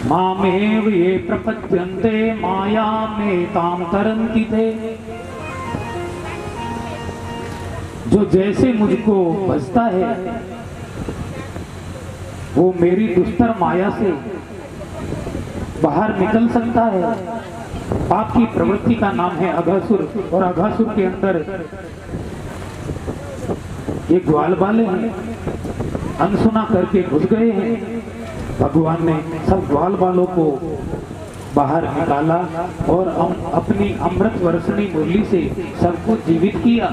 Speaker 1: मामेव ये प्रपद्यन्ते माया में ताम तरन्ति थे। जो जैसे मुझको बसता है वो मेरी दुस्तर माया से बाहर निकल सकता है। पाप की प्रवृत्ति का नाम है अघासुर, और अघासुर के अंदर ये ग्वाल बाले हैं, अनसुना करके घुस गए हैं। भगवान ने सब ग्वाल बालों को बाहर निकाला और अपनी अमृत वर्षणी मुरली से सबको जीवित किया।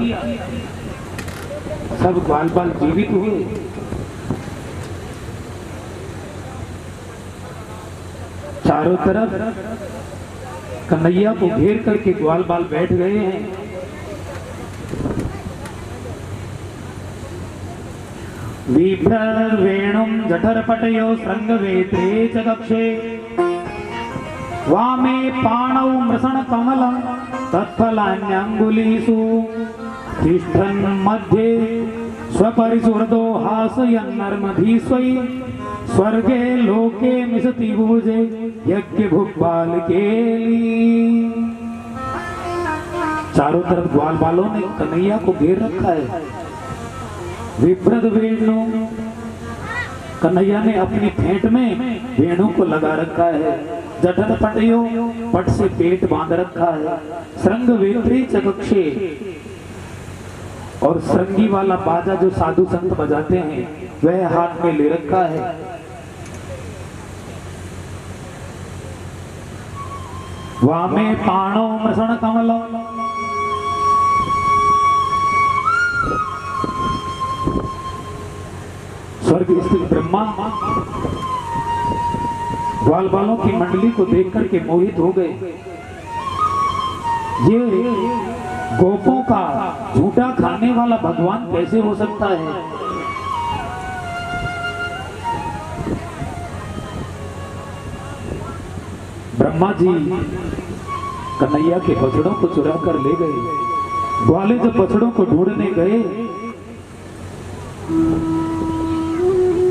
Speaker 1: सब ग्वाल बाल जीवित हुए। चारों तरफ कन्हैया को घेर करके ग्वाल बाल बैठ गए हैं। वेणुं जठरपटयो श्रृंगवेत्रे च कक्षे वामे पाणौ मृषणकमलं तत्फलान्यंगुलीषु तिष्ठन् मध्ये स्वपरिसुहृदो हासयन्नर्मधीस्वै स्वर्गे लोके मिषति भुजे यज्ञ भुग्बालकेली। चारों तरफ ग्वाल बालों ने कन्हैया को घेर रखा है। विभ्रद वेणु, कन्हैया ने अपनी फेंट में वेणु को लगा रखा है। जठर पटयो, पट से पेट बांध रखा है। श्रृंग वेत्री चकक्षे, और श्रृंगी वाला बाजा जो साधु संत बजाते हैं वह हाथ में ले रखा है। वामे पाणो मृषण कमलम, स्वर्ग स्थित ब्रह्मा ग्वाल बालों की मंडली को देख करके मोहित हो गए। ये गोपों का झूठा खाने वाला भगवान कैसे हो सकता है? ब्रह्मा जी कन्हैया के बछड़ों को चुरा कर ले गए। ग्वाले जब बछड़ों को ढूंढने गए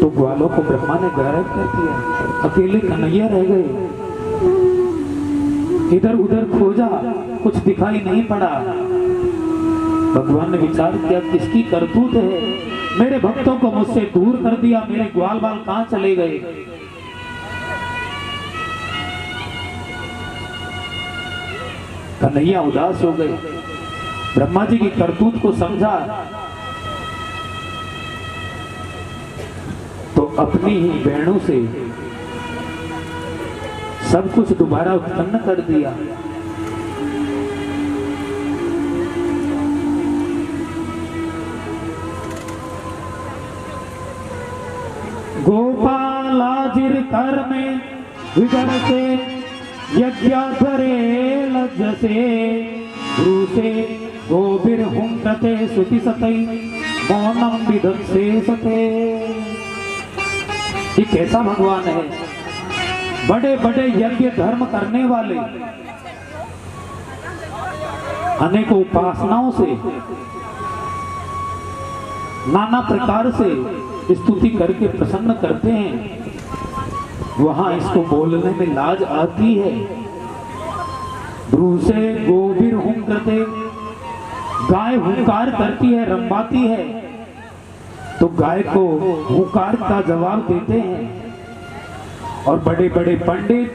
Speaker 1: तो ग्वालों को ब्रह्मा ने गायब कर दिया। अकेले कन्हैया रह गए। इधर उधर खोजा, कुछ दिखाई नहीं पड़ा। भगवान ने विचार किया, किसकी करतूत है? मेरे भक्तों को मुझसे दूर कर दिया, मेरे ग्वाल बाल कहां चले गए? कन्हैया उदास हो गए। ब्रह्मा जी की करतूत को समझा तो अपनी ही वेणु से सब कुछ दोबारा उत्पन्न कर दिया। गोपालाजिर कर में विगर से यज्ञाधरे लज्जसे ब्रूसे गोबिर हुंकते सुति सतई मौनम विदत्से सते। ये कैसा भगवान है? बड़े बड़े यज्ञ धर्म करने वाले, अनेकों उपासनाओं से नाना प्रकार से स्तुति करके प्रसन्न करते हैं, वहां इसको बोलने में लाज आती है। ब्रूसे गोबिर हुंकते, गाय हुंकार करती है, रंबाती है, तो गाय को हुंकार का जवाब देते हैं। और बड़े बड़े पंडित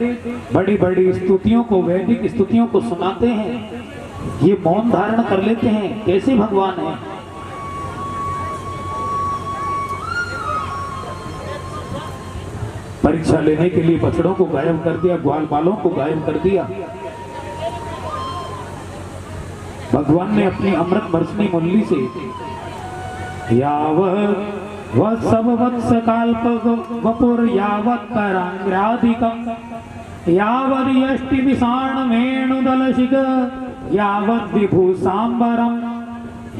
Speaker 1: बड़ी बड़ी स्तुतियों को, वैदिक स्तुतियों को सुनाते हैं, ये मौन धारण कर लेते हैं। कैसे भगवान है? परीक्षा लेने के लिए बछड़ों को गायब कर दिया, ग्वाल बालों को गायब कर दिया। भगवान ने अपनी अमृत बरसनी मुरली से यावत सब वत्स काल्प वपुर यावत करांग्राधिकम यावद यष्टि विषाण वेणुदलशिख यावद विभूषांबरम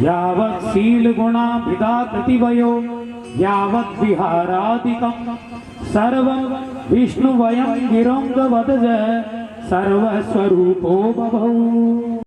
Speaker 1: यावत शील गुणाभिधा कृतिवयो यावत विहारादिकम सर्वं विष्णु वयं गिरोंग वदज सर्वस्वरूपो बभौ।